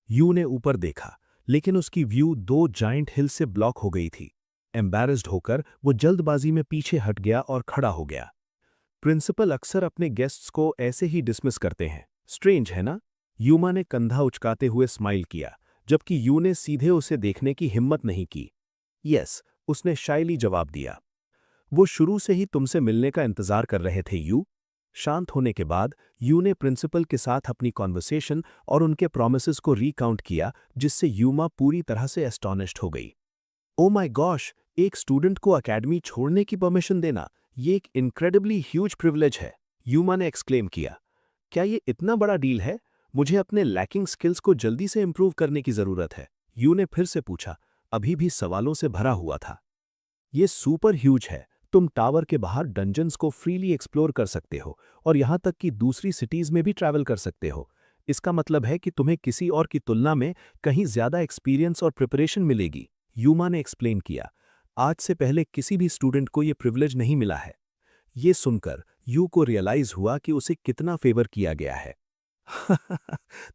यू ने ऊपर देखा, लेकिन उसकी व्यू दो जाइंट हिल से ब्लॉक हो गई थी। एम्बैरेस्ड होकर वो जल्दबाजी में पीछे हट गया और खड़ा हो गया। प्रिंसिपल अक्सर अपने गेस्ट्स को ऐसे ही डिसमिस करते हैं, स्ट्रेंज है ना? यूमा ने कंधा उचकाते हुए स्माइल किया, जबकि यू ने सीधे उसे देखने की हिम्मत नहीं की। यस, उसने शाइली जवाब दिया। वो शुरू से ही तुमसे मिलने का इंतजार कर रहे थे यू। शांत होने के बाद यू ने प्रिंसिपल के साथ अपनी कॉन्वर्सेशन और उनके प्रॉमिसेस को रीकाउंट किया, जिससे यूमा पूरी तरह से एस्टॉनिश्ड हो गई। ओ माय गॉश, एक स्टूडेंट को एकेडमी छोड़ने की परमिशन देना, ये एक इनक्रेडिबली ह्यूज प्रिविलेज है, यूमा ने एक्सक्लेम किया। क्या ये इतना बड़ा डील है? मुझे अपने लैकिंग स्किल्स को जल्दी से इंप्रूव करने की जरूरत है, यू ने फिर से पूछा, अभी भी सवालों से भरा हुआ था। ये सुपर ह्यूज है। तुम टावर के बाहर डंजन्स को फ्रीली एक्सप्लोर कर सकते हो और यहां तक कि दूसरी सिटीज में भी ट्रैवल कर सकते हो। इसका मतलब है कि तुम्हें किसी और की तुलना में कहीं ज्यादा एक्सपीरियंस और प्रिपरेशन मिलेगी, यूमा ने एक्सप्लेन किया। आज से पहले किसी भी स्टूडेंट को यह प्रिविलेज नहीं मिला है। ये सुनकर यू को रियलाइज हुआ कि उसे कितना फेवर किया गया है।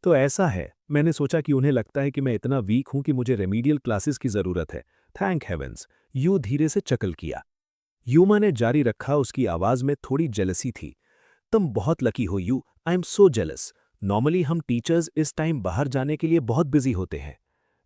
तो ऐसा है, मैंने सोचा कि उन्हें लगता है कि मैं इतना वीक हूं कि मुझे रेमीडियल क्लासेस की जरूरत है। थैंक हेवेंस, यू धीरे से चकल किया। यूमा ने जारी रखा, उसकी आवाज में थोड़ी जेलसी थी। तुम बहुत लकी हो you, I am so jealous. Normally हम टीचर्स इस टाइम बाहर जाने के लिए बहुत बिजी होते हैं।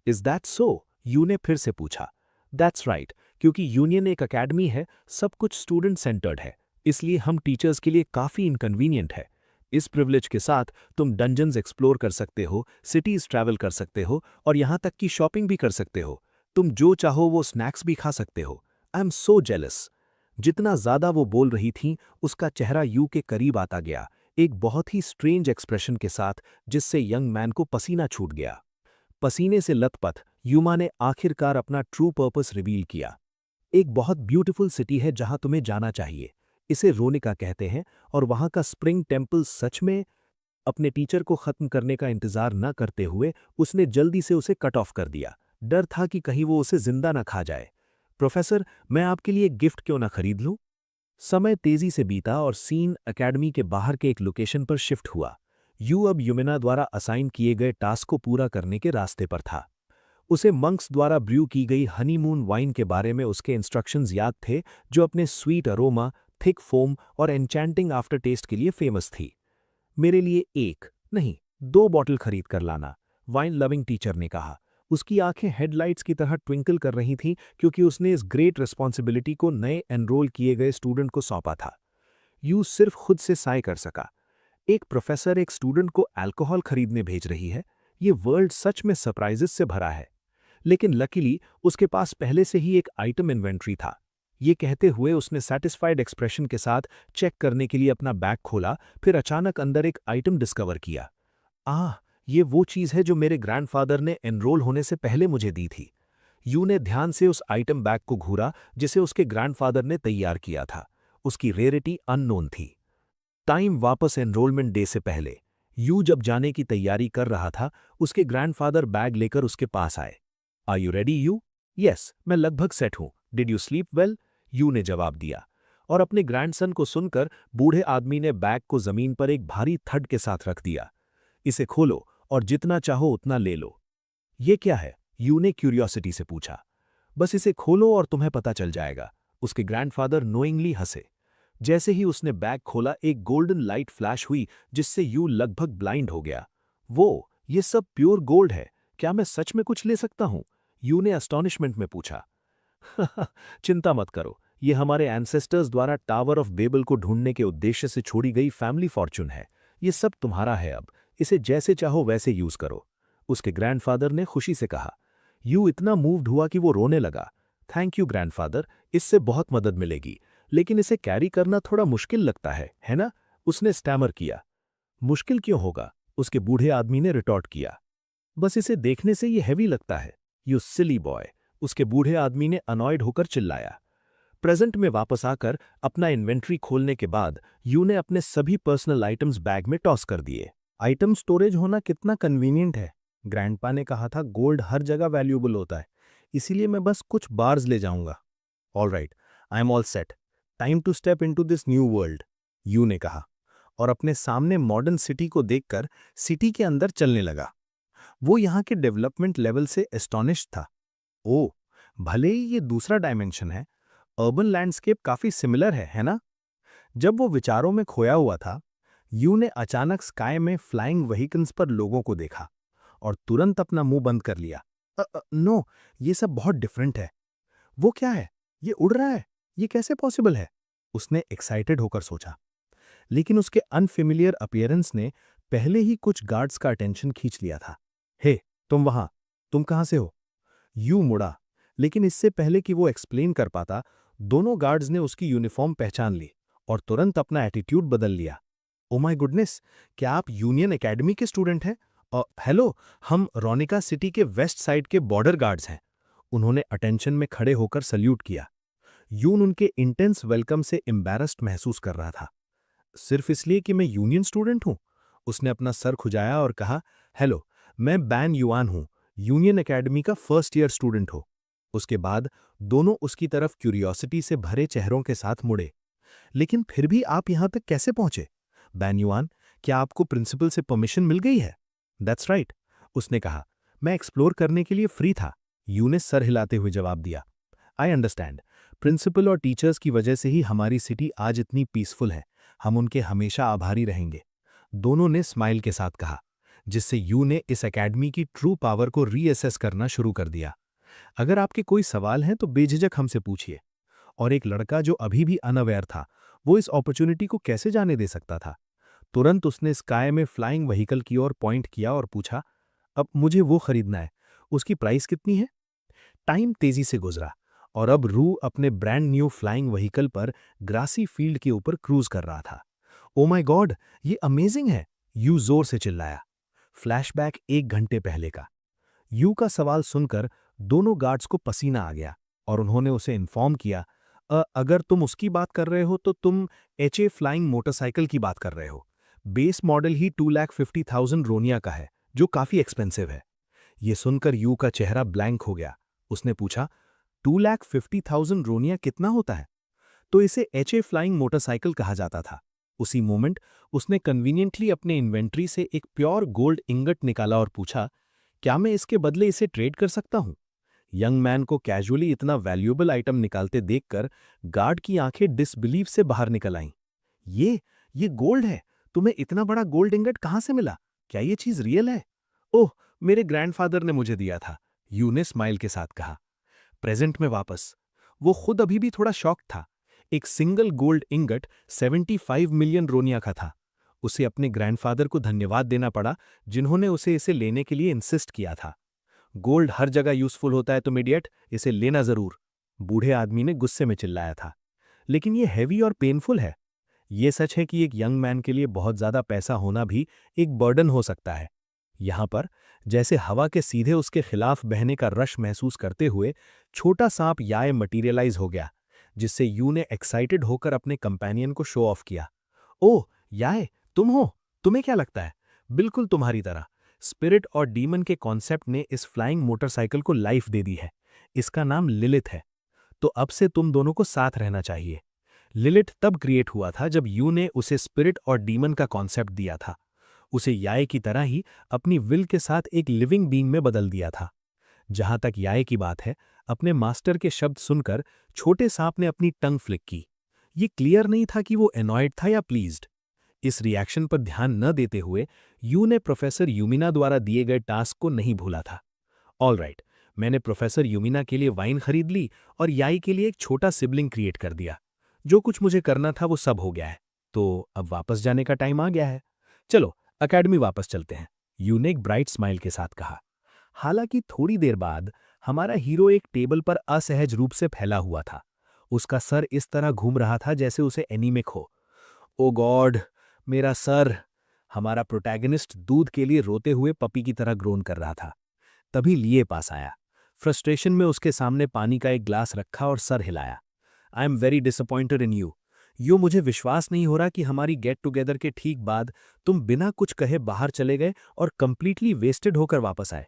Is that so? यू ने फिर से पूछा। दैट्स राइट, क्योंकि यूनियन एक अकेडमी है, सब कुछ स्टूडेंट सेंटर्ड है, इसलिए हम टीचर्स के लिए काफ़ी इनकन्वीनियंट है। इस प्रिविलेज के साथ तुम डंजन्स एक्सप्लोर कर सकते हो, सिटीज़ ट्रैवल कर सकते हो और यहाँ तक कि शॉपिंग भी कर सकते हो। तुम जो चाहो वो स्नैक्स भी खा सकते हो। I am so jealous. जितना ज़्यादा वो बोल रही थीं, उसका चेहरा यू के करीब आता गया, एक बहुत ही स्ट्रेंज एक्सप्रेशन के साथ, जिससे यंग मैन को पसीना छूट गया। पसीने से लथपथ यूमा ने आखिरकार अपना ट्रू पर्पस रिवील किया। एक बहुत ब्यूटीफुल सिटी है जहां तुम्हें जाना चाहिए, इसे रोनिका कहते हैं, और वहां का स्प्रिंग टेम्पल सच में। अपने टीचर को खत्म करने का इंतजार न करते हुए उसने जल्दी से उसे कट ऑफ कर दिया। डर था कि कहीं वो उसे जिंदा न खा जाए। प्रोफेसर, मैं आपके लिए एक गिफ्ट क्यों ना खरीद लूं? समय तेजी से बीता और सीन एकेडमी के बाहर के एक लोकेशन पर शिफ्ट हुआ। यू अब युमिना द्वारा असाइन किए गए टास्क को पूरा करने के रास्ते पर था। उसे मंक्स द्वारा ब्रू की गई हनीमून वाइन के बारे में उसके इंस्ट्रक्शंस याद थे, जो अपने स्वीट अरोमा, थिक फोम और एन्चैंटिंग आफ्टर टेस्ट के लिए फेमस थी। मेरे लिए एक नहीं, 2 बॉटल खरीद कर लाना, वाइन लविंग टीचर ने कहा। उसकी आंखें हेडलाइट्स की तरह ट्विंकल कर रही थीं, क्योंकि उसने इस ग्रेट रिस्पॉन्सिबिलिटी को नए एनरोल किए गए स्टूडेंट को सौंपा था। यू सिर्फ खुद से साय कर सका। एक प्रोफेसर एक स्टूडेंट को अल्कोहल खरीदने भेज रही है, ये वर्ल्ड सच में सरप्राइजेस से भरा है। लेकिन लकीली उसके पास पहले से ही एक आइटम इन्वेंट्री था। ये कहते हुए उसने सैटिस्फाइड एक्सप्रेशन के साथ चेक करने के लिए अपना बैग खोला, फिर अचानक अंदर एक आइटम डिस्कवर किया। ये वो चीज़ है जो मेरे ग्रैंडफादर ने एनरोल होने से पहले मुझे दी थी। यू ने ध्यान से उस आइटम बैग को घूरा जिसे उसके ग्रैंडफादर ने तैयार किया था। उसकी रेयरिटी अननोन थी। टाइम वापस एनरोलमेंट डे से पहले यू जब जाने की तैयारी कर रहा था, उसके ग्रैंडफादर बैग लेकर उसके पास आए। Are you ready Yu? Yes, मैं लगभग सेट हूं। Did you sleep well? Yu ने जवाब दिया। और अपने ग्रैंडसन को सुनकर बूढ़े आदमी ने बैग को जमीन पर एक भारी थड के साथ रख दिया। इसे खोलो और जितना चाहो उतना ले लो। ये क्या है? यू ने क्यूरियोसिटी से पूछा। बस इसे खोलो और तुम्हें पता चल जाएगा, उसके ग्रैंडफादर नोइंगली हंसे। जैसे ही उसने बैग खोला, एक गोल्डन लाइट फ्लैश हुई जिससे यू लगभग ब्लाइंड हो गया। ये सब प्योर गोल्ड है, क्या मैं सच में कुछ ले सकता हूं? यू ने अस्टॉनिशमेंट में पूछा। चिंता मत करो, ये हमारे एंसेस्टर्स द्वारा टावर ऑफ बेबल को ढूंढने के उद्देश्य से छोड़ी गई फैमिली फॉर्चून है। ये सब तुम्हारा है, अब इसे जैसे चाहो वैसे यूज करो, उसके ग्रैंडफादर ने खुशी से कहा। यू इतना मूव्ड हुआ कि वो रोने लगा। थैंक यू ग्रैंडफादर, इससे बहुत मदद मिलेगी, लेकिन इसे कैरी करना थोड़ा मुश्किल लगता है ना? उसने स्टैमर किया। मुश्किल क्यों होगा? उसके बूढ़े आदमी ने रिटॉर्ट किया। बस इसे देखने से ये हैवी लगता है। यू सिली बॉय, उसके बूढ़े आदमी ने अनॉयड होकर चिल्लाया। प्रेजेंट में वापस आकर अपना इन्वेंट्री खोलने के बाद यू ने अपने सभी पर्सनल आइटम्स बैग में टॉस कर दिए। आइटम स्टोरेज होना कितना कन्वीनियंट है। ग्रैंडपा ने कहा था गोल्ड हर जगह वैल्यूएबल होता है, इसीलिए मैं बस कुछ बार्स ले जाऊंगा। All right, I am all set. Time to step into this new world, Yu ने कहा, और अपने सामने मॉडर्न सिटी को देखकर सिटी के अंदर चलने लगा। वो यहाँ के डेवलपमेंट लेवल से एस्टॉनिश्ड था। ओह, भले ही ये दूसरा डायमेंशन है, अर्बन लैंडस्केप काफी सिमिलर है ना? जब वो विचारों में खोया हुआ था, यू ने अचानक स्काई में फ्लाइंग व्हीकल्स पर लोगों को देखा और तुरंत अपना मुंह बंद कर लिया। नो, ये सब बहुत डिफरेंट है। वो क्या है? ये उड़ रहा है, ये कैसे पॉसिबल है? उसने एक्साइटेड होकर सोचा, लेकिन उसके अनफेमिलियर अपीयरेंस ने पहले ही कुछ गार्ड्स का अटेंशन खींच लिया था। हे, तुम वहां, तुम कहां से हो? यू मुड़ा, लेकिन इससे पहले कि वो एक्सप्लेन कर पाता, दोनों गार्ड्स ने उसकी यूनिफॉर्म पहचान ली और तुरंत अपना एटीट्यूड बदल लिया। ओ माय गुडनेस, क्या आप यूनियन एकेडमी के स्टूडेंट हैं? हेलो, हम रोनिका सिटी के वेस्ट साइड के बॉर्डर गार्ड्स हैं। उन्होंने अटेंशन में खड़े होकर सल्यूट किया। यून उनके इंटेंस वेलकम से एम्बैरस्ड महसूस कर रहा था। सिर्फ इसलिए कि मैं यूनियन स्टूडेंट हूं? उसने अपना सर खुजाया और कहा, हेलो, मैं बैन युआन हूं, यूनियन एकेडमी का फर्स्ट ईयर स्टूडेंट हो। उसके बाद दोनों उसकी तरफ क्यूरियोसिटी से भरे चेहरों के साथ मुड़े। लेकिन फिर भी आप यहां तक कैसे पहुंचे? बैन युआन, क्या आपको प्रिंसिपल से परमिशन मिल गई है? दैट्स राइट, उसने कहा। मैं एक्सप्लोर करने के लिए फ्री था, यू ने सर हिलाते हुए जवाब दिया। आई अंडरस्टैंड, प्रिंसिपल और टीचर्स की वजह से ही हमारी सिटी आज इतनी पीसफुल है। हम उनके हमेशा आभारी रहेंगे, दोनों ने स्माइल के साथ कहा। जिससे यू ने इस एकेडमी की ट्रू पावर को रीअसेस करना शुरू कर दिया। अगर आपके कोई सवाल हैं तो बेझिझक हमसे पूछिए। और एक लड़का जो अभी भी अनअवेयर था, वो इस अपॉर्चुनिटी को कैसे जाने दे सकता था? तुरंत उसने स्काई में फ्लाइंग व्हीकल की ओर पॉइंट किया और पूछा, अब मुझे वो खरीदना है, उसकी प्राइस कितनी है? टाइम तेजी से गुजरा और अब रू अपने ब्रांड न्यू फ्लाइंग व्हीकल पर ग्रासी फील्ड के ऊपर क्रूज कर रहा था। ओ माय गॉड, ये अमेजिंग है, यू जोर से चिल्लाया। फ्लैशबैक 1 घंटे पहले का। यू का सवाल सुनकर दोनों गार्ड्स को पसीना आ गया और उन्होंने उसे इन्फॉर्म किया, अगर तुम उसकी बात कर रहे हो तो तुम एचए फ्लाइंग मोटरसाइकिल की बात कर रहे हो। बेस मॉडल ही 2,50,000 रोनिया का है, जो काफी एक्सपेंसिव है। ये सुनकर यू का चेहरा ब्लैंक हो गया। उसने पूछा, 2,50,000 रोनिया कितना होता है? तो इसे एचए फ्लाइंग मोटरसाइकिल कहा जाता था। उसी मोमेंट उसने कन्वीनियंटली अपने इन्वेंट्री से एक प्योर गोल्ड इंगट निकाला और पूछा, क्या मैं इसके बदले इसे ट्रेड कर सकता हूं? यंग मैन को कैजुअली इतना वैल्यूएबल आइटम निकालते देखकर गार्ड की आंखें डिसबिलीव से बाहर निकल आईं। ये गोल्ड है। तुम्हें इतना बड़ा गोल्ड इंगट कहां से मिला? क्या ये चीज रियल है? ओह, मेरे ग्रैंडफादर ने मुझे दिया था, यू ने स्माइल के साथ कहा। प्रेजेंट में वापस। वो खुद अभी भी थोड़ा शॉक था। एक सिंगल गोल्ड इंगट 75 मिलियन रोनिया का था। उसे अपने ग्रैंडफादर को धन्यवाद देना पड़ा, जिन्होंने उसे इसे लेने के लिए इंसिस्ट किया था। गोल्ड हर जगह यूजफुल होता है तुम इडियट, इसे लेना जरूर, बूढ़े आदमी ने गुस्से में चिल्लाया था। लेकिन ये हैवी और पेनफुल है। ये सच है कि एक यंग मैन के लिए बहुत ज्यादा पैसा होना भी एक बर्डन हो सकता है। यहां पर जैसे हवा के सीधे उसके खिलाफ बहने का रश महसूस करते हुए छोटा सांप याय मटीरियलाइज हो गया, जिससे यू ने एक्साइटेड होकर अपने कंपेनियन को शो ऑफ किया। ओह याय, तुम हो? तुम्हें क्या लगता है? बिल्कुल तुम्हारी तरह। स्पिरिट और डीमन के कॉन्सेप्ट ने इस फ्लाइंग मोटरसाइकिल को लाइफ दे दी है। इसका नाम लिलिथ है। तो अब से तुम दोनों को साथ रहना चाहिए। लिलिथ तब क्रिएट हुआ था जब यू ने उसे स्पिरिट और डीमन का कॉन्सेप्ट दिया था। उसे याय की तरह ही अपनी विल के साथ एक लिविंग बीइंग में बदल दिया था। जहां तक याय की बात है, अपने मास्टर के शब्द सुनकर छोटे सांप ने अपनी टंग फ्लिक की। ये क्लियर नहीं था कि वो एनॉयड था या प्लीज्ड। इस रिएक्शन पर ध्यान न देते हुए यू ने प्रोफेसर यूमिना द्वारा दिए गए टास्क को नहीं भूला था। ऑलराइट, मैंने प्रोफेसर यूमिना के लिए वाइन खरीद ली और याई के लिए एक छोटा सिबलिंग क्रिएट कर दिया। जो कुछ मुझे करना था वो सब हो गया है, तो अब वापस जाने का टाइम आ गया है। चलो अकेडमी वापस चलते हैं, यू ने एक ब्राइट स्माइल के साथ कहा। हालांकि थोड़ी देर बाद हमारा हीरो एक टेबल पर असहज रूप से फैला हुआ था। उसका सर इस तरह घूम रहा था जैसे उसे एनीमिक हो। ओ गॉड, मेरा सर! हमारा प्रोटैगनिस्ट दूध के लिए रोते हुए पपी की तरह ग्रोन कर रहा था। तभी लिए पास आया। फ्रस्ट्रेशन में उसके सामने पानी का एक ग्लास रखा और सर हिलाया। I am very disappointed in you. यो मुझे विश्वास नहीं हो रहा कि हमारी गेट टुगेदर के ठीक बाद तुम बिना कुछ कहे बाहर चले गए और कंप्लीटली वेस्टेड होकर वापस आए।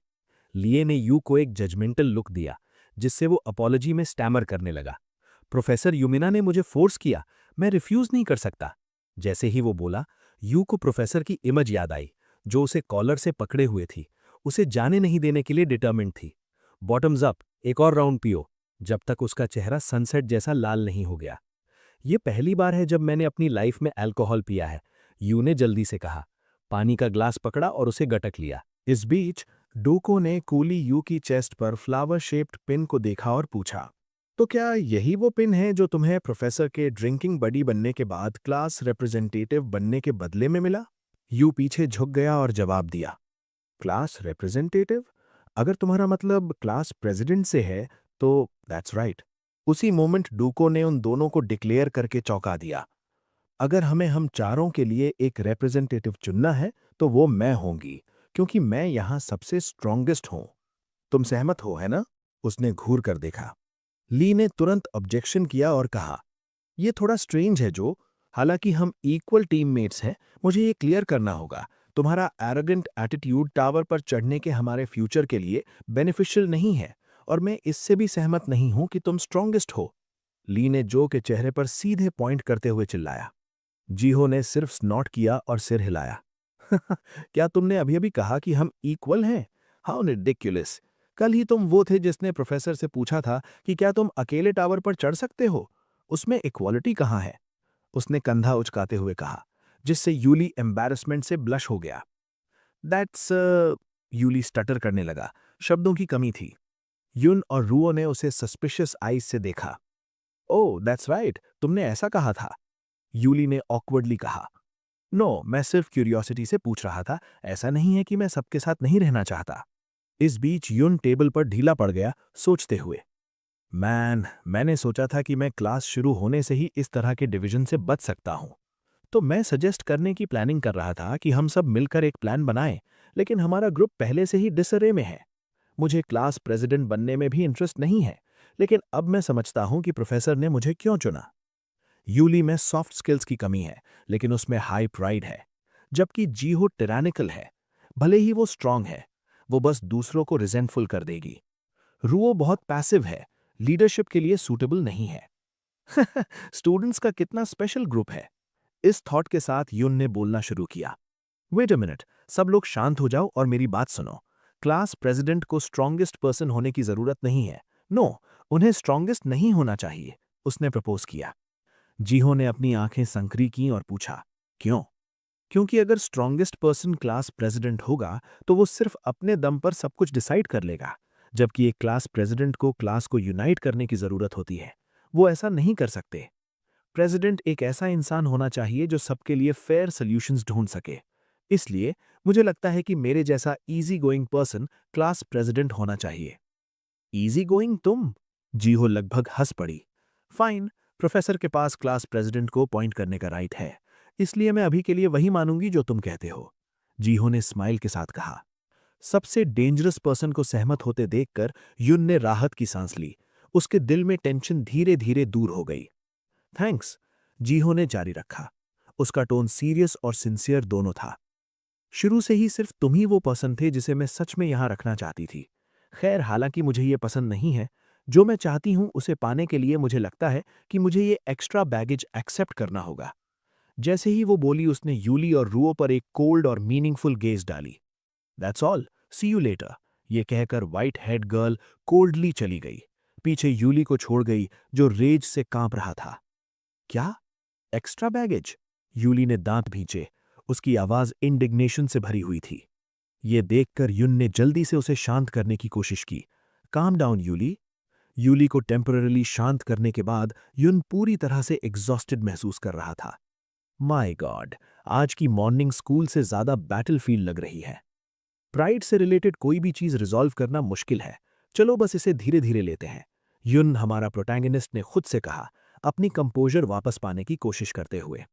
लिए ने यू को एक जजमेंटल लुक दिया, जिससे वो अपॉलॉजी में स्टैमर करने लगा। प्रोफेसर यूमिना ने मुझे फोर्स किया, मैं रिफ्यूज नहीं कर सकता। जैसे ही वो बोला, यू को प्रोफेसर की इमेज याद आई, जो उसे कॉलर से पकड़े हुए थी, उसे जाने नहीं देने के लिए डिटर्मिन्ड थी। बॉटम्स अप, एक और राउंड पियो, जब तक उसका चेहरा सनसेट जैसा लाल नहीं हो गया। ये पहली बार है जब मैंने अपनी लाइफ में अल्कोहल पिया है, यू ने जल्दी से कहा। पानी का ग्लास पकड़ा और उसे गटक लिया। इस बीच डोको ने कूली यू की चेस्ट पर फ्लावर शेप्ड पिन को देखा और पूछा, तो क्या यही वो पिन है जो तुम्हें प्रोफेसर के ड्रिंकिंग बडी बनने के बाद क्लास रिप्रेजेंटेटिव बनने के बदले में मिला? यू पीछे झुक गया और जवाब दिया, क्लास रिप्रेजेंटेटिव? अगर तुम्हारा मतलब क्लास प्रेसिडेंट से है तो दैट्स राइट। उसी मोमेंट डूको ने उन दोनों को डिक्लेयर करके चौंका दिया। अगर हमें हम चारों के लिए एक रिप्रेजेंटेटिव चुनना है तो वो मैं होंगी, क्योंकि मैं यहां सबसे स्ट्रॉन्गेस्ट हूं। तुम सहमत हो, है ना? उसने घूर कर देखा। ली ने तुरंत ऑब्जेक्शन किया और कहा, यह थोड़ा स्ट्रेंज है जो, हालांकि हम इक्वल टीममेट्स हैं, मुझे ये क्लियर करना होगा, तुम्हारा एरोगेंट एटीट्यूड टावर पर चढ़ने के हमारे फ्यूचर के लिए बेनिफिशियल नहीं है, और मैं इससे भी सहमत नहीं हूं कि तुम स्ट्रॉन्गेस्ट हो। ली ने जो के चेहरे पर सीधे पॉइंट करते हुए चिल्लाया। जीहो ने सिर्फ स्नॉट किया और सिर हिलाया। क्या तुमने अभी अभी कहा कि हम इक्वल हैं? How ridiculous! कल ही तुम वो थे जिसने प्रोफेसर से पूछा था कि क्या तुम अकेले टावर पर चढ़ सकते हो? उसमें इक्वालिटी कहाँ है? उसने कंधा उचकाते हुए कहा, जिससे यूली एम्बैरसमेंट से ब्लश हो गया। दैट्स यूली स्टटर करने लगा। शब्दों की कमी थी। युन और रुओ ने उसे सस्पिशियस आईज से देखा। ओह दैट्स राइट, तुमने ऐसा कहा था, यूली ने ऑकवर्डली कहा। नो, मैं सिर्फ क्यूरियोसिटी से पूछ रहा था, ऐसा नहीं है कि मैं सबके साथ नहीं रहना चाहता। इस बीच युन टेबल पर ढीला पड़ गया, सोचते हुए। मैंने सोचा था कि मैं क्लास शुरू होने से ही इस तरह के डिवीजन से बच सकता हूं। तो मैं सजेस्ट करने की प्लानिंग कर रहा था कि हम सब मिलकर एक प्लान बनाएं, लेकिन हमारा ग्रुप पहले से ही डिसअरे में है। मुझे क्लास प्रेसिडेंट बनने में भी इंटरेस्ट नहीं है, लेकिन अब मैं समझता हूं कि प्रोफेसर ने मुझे क्यों चुना। यूली में सॉफ्ट स्किल्स की कमी है, लेकिन उसमें हाई प्राइड है, जबकि जीहो टिरानिकल है। भले ही वो स्ट्रांग है, वो बस दूसरों को रिजेंटफुल कर देगी। रुओ बहुत पैसिव है, लीडरशिप के लिए सूटेबल नहीं है। स्टूडेंट्स का कितना स्पेशल ग्रुप है। इस थॉट के साथ युन ने बोलना शुरू किया। वेट अ मिनट, सब लोग शांत हो जाओ और मेरी बात सुनो। क्लास प्रेसिडेंट को स्ट्रांगेस्ट पर्सन होने की जरूरत नहीं है। नो, उन्हें स्ट्रांगेस्ट नहीं होना चाहिए, उसने प्रपोज किया। जीहो ने अपनी आंखें संकरी की और पूछा, क्यों? क्योंकि अगर स्ट्रांगेस्ट पर्सन क्लास प्रेसिडेंट होगा तो वो सिर्फ अपने दम पर सब कुछ डिसाइड कर लेगा, जबकि एक क्लास प्रेसिडेंट को क्लास को यूनाइट करने की जरूरत होती है। वो ऐसा नहीं कर सकते। प्रेसिडेंट एक ऐसा इंसान होना चाहिए जो सबके लिए फेयर सॉल्यूशंस ढूंढ सके। इसलिए मुझे लगता है कि मेरे जैसा easy going person class president होना चाहिए। इजी गोइंग तुम? जीहो लगभग हंस पड़ी। फाइन, प्रोफेसर के पास क्लास प्रेसिडेंट को अपॉइंट करने का राइट है, इसलिए मैं अभी के लिए वही मानूंगी जो तुम कहते हो, जीहो ने स्माइल के साथ कहा। सबसे डेंजरस पर्सन को सहमत होते देखकर युन ने राहत की सांस ली। उसके दिल में टेंशन धीरे धीरे दूर हो गई। थैंक्स, जीहो ने जारी रखा। उसका टोन सीरियस और सिंसियर दोनों था। शुरू से ही सिर्फ तुम ही वो पर्सन थे जिसे मैं सच में यहां रखना चाहती थी। खैर, हालांकि मुझे ये पसंद नहीं है। जो मैं चाहती हूं उसे पाने के लिए मुझे लगता है कि मुझे ये एक्स्ट्रा बैगेज एक्सेप्ट करना होगा। जैसे ही वो बोली, उसने यूली और रुओ पर एक कोल्ड और मीनिंगफुल गेज डाली। That's all, see you later, ये कहकर व्हाइट हेड गर्ल कोल्डली चली गई। पीछे यूली को छोड़ गई, जो रेज से कांप रहा था। क्या? Extra baggage? यूली ने दांत भींचे। उसकी आवाज इंडिग्नेशन से भरी हुई थी। ये देखकर युन ने जल्दी से उसे शांत करने की कोशिश की। Calm down यूली। यूली को टेम्पररीली शांत करने के बाद युन पूरी तरह से एग्जॉस्टेड महसूस कर रहा था। माय गॉड, आज की मॉर्निंग स्कूल से ज्यादा बैटलफील्ड लग रही है। प्राइड से रिलेटेड कोई भी चीज रिजॉल्व करना मुश्किल है। चलो बस इसे धीरे धीरे लेते हैं, युन, हमारा प्रोटैगनिस्ट, ने खुद से कहा, अपनी कंपोजर वापस पाने की कोशिश करते हुए।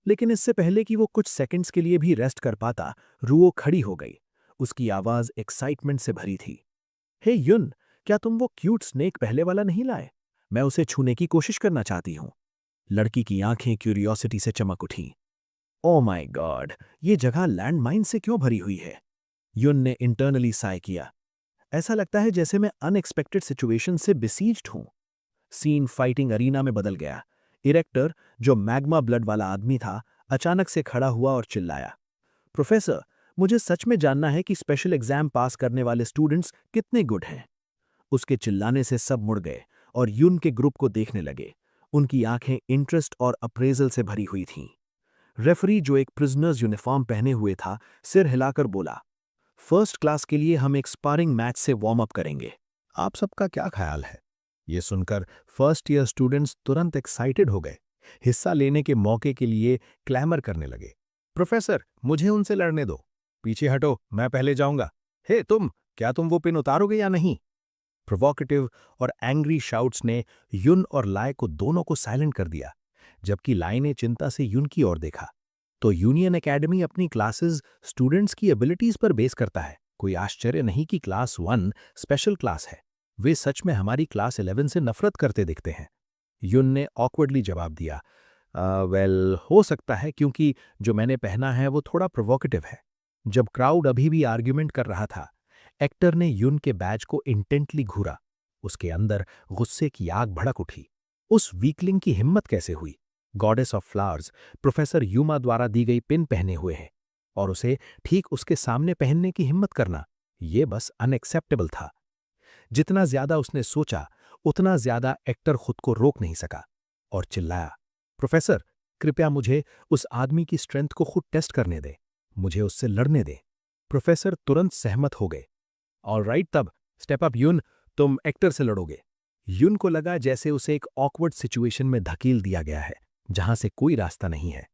लेकिन इससे पहले कि वो कुछ सेकंड्स के लिए भी रेस्ट कर पाता, रुओ खड़ी हो गई। उसकी आवाज एक्साइटमेंट से भरी थी। हे युन, क्या तुम वो क्यूट स्नेक पहले वाला नहीं लाए? मैं उसे छूने की कोशिश करना चाहती हूं। लड़की की आंखें क्यूरियोसिटी से चमक उठीं। ओ माय गॉड, ये जगह लैंडमाइन से क्यों भरी हुई है? युन ने इंटरनली साय किया। ऐसा लगता है जैसे मैं अनएक्सपेक्टेड सिचुएशन से बिसीज्ड हूं। सीन फाइटिंग अरीना में बदल गया। इरेक्टर, जो मैग्मा ब्लड वाला आदमी था, अचानक से खड़ा हुआ और चिल्लाया, प्रोफेसर, मुझे सच में जानना है कि स्पेशल एग्जाम पास करने वाले स्टूडेंट्स कितने गुड हैं। उसके चिल्लाने से सब मुड़ गए और युन के ग्रुप को देखने लगे। उनकी आंखें इंटरेस्ट और अप्रेजल से भरी हुई थीं। रेफरी, जो एक प्रिजनर्स यूनिफॉर्म पहने हुए था, सिर हिलाकर बोला, फर्स्ट क्लास के लिए हम एक स्पारिंग मैच से वार्म अप करेंगे। आप सबका क्या ख्याल है? ये सुनकर फर्स्ट ईयर स्टूडेंट्स तुरंत एक्साइटेड हो गए। हिस्सा लेने के मौके के लिए क्लैमर करने लगे। प्रोफेसर, मुझे उनसे लड़ने दो। पीछे हटो, मैं पहले जाऊंगा। हे तुम, क्या तुम वो पिन उतारोगे या नहीं? प्रोवोकेटिव और एंग्री शाउट्स ने युन और लाय को दोनों को साइलेंट कर दिया। जबकि लाय ने चिंता से युन की ओर देखा। तो यूनियन एकेडमी अपनी क्लासेस स्टूडेंट्स की एबिलिटीज पर बेस करता है। कोई आश्चर्य नहीं कि क्लास 1 स्पेशल क्लास है। वे सच में हमारी क्लास 11 से नफरत करते दिखते हैं। युन ने ऑकवर्डली जवाब दिया, वेल, हो सकता है, क्योंकि जो मैंने पहना है वो थोड़ा प्रोवोकेटिव है। जब क्राउड अभी भी आर्ग्यूमेंट कर रहा था, एक्टर ने युन के बैज को इंटेंटली घूरा। उसके अंदर गुस्से की आग भड़क उठी। उस वीकलिंग की हिम्मत कैसे हुई? गॉडेस ऑफ फ्लावर्स प्रोफेसर यूमा द्वारा दी गई पिन पहने हुए है, और उसे ठीक उसके सामने पहनने की हिम्मत करना, ये बस अनएक्सेप्टेबल था। जितना ज्यादा उसने सोचा, उतना ज्यादा एक्टर खुद को रोक नहीं सका और चिल्लाया, प्रोफेसर, कृपया मुझे उस आदमी की स्ट्रेंथ को खुद टेस्ट करने दे। मुझे उससे लड़ने दे। प्रोफेसर तुरंत सहमत हो गए। ऑलराइट, तब स्टेप अप यून, तुम एक्टर से लड़ोगे। यून को लगा जैसे उसे एक ऑकवर्ड सिचुएशन में धकेल दिया गया है, जहां से कोई रास्ता नहीं है।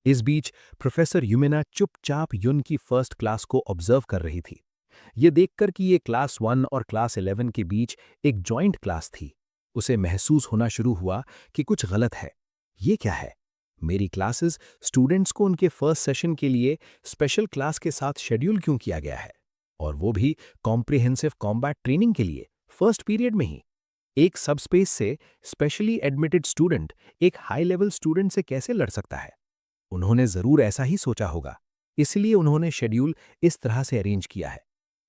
इस बीच प्रोफेसर यूमिना चुपचाप युन की फर्स्ट क्लास को ऑब्जर्व कर रही थी। ये देखकर कि ये क्लास 1 और क्लास 11 के बीच एक जॉइंट क्लास थी, उसे महसूस होना शुरू हुआ कि कुछ गलत है। ये क्या है? मेरी क्लासेस स्टूडेंट्स को उनके फर्स्ट सेशन के लिए स्पेशल क्लास के साथ शेड्यूल क्यों किया गया है? और वो भी कॉम्प्रिहेंसिव कॉम्बैट ट्रेनिंग के लिए, फर्स्ट पीरियड में ही। एक सबस्पेस से स्पेशली एडमिटेड स्टूडेंट एक हाई लेवल स्टूडेंट से कैसे लड़ सकता है? उन्होंने जरूर ऐसा ही सोचा होगा, इसलिए उन्होंने शेड्यूल इस तरह से अरेंज किया है।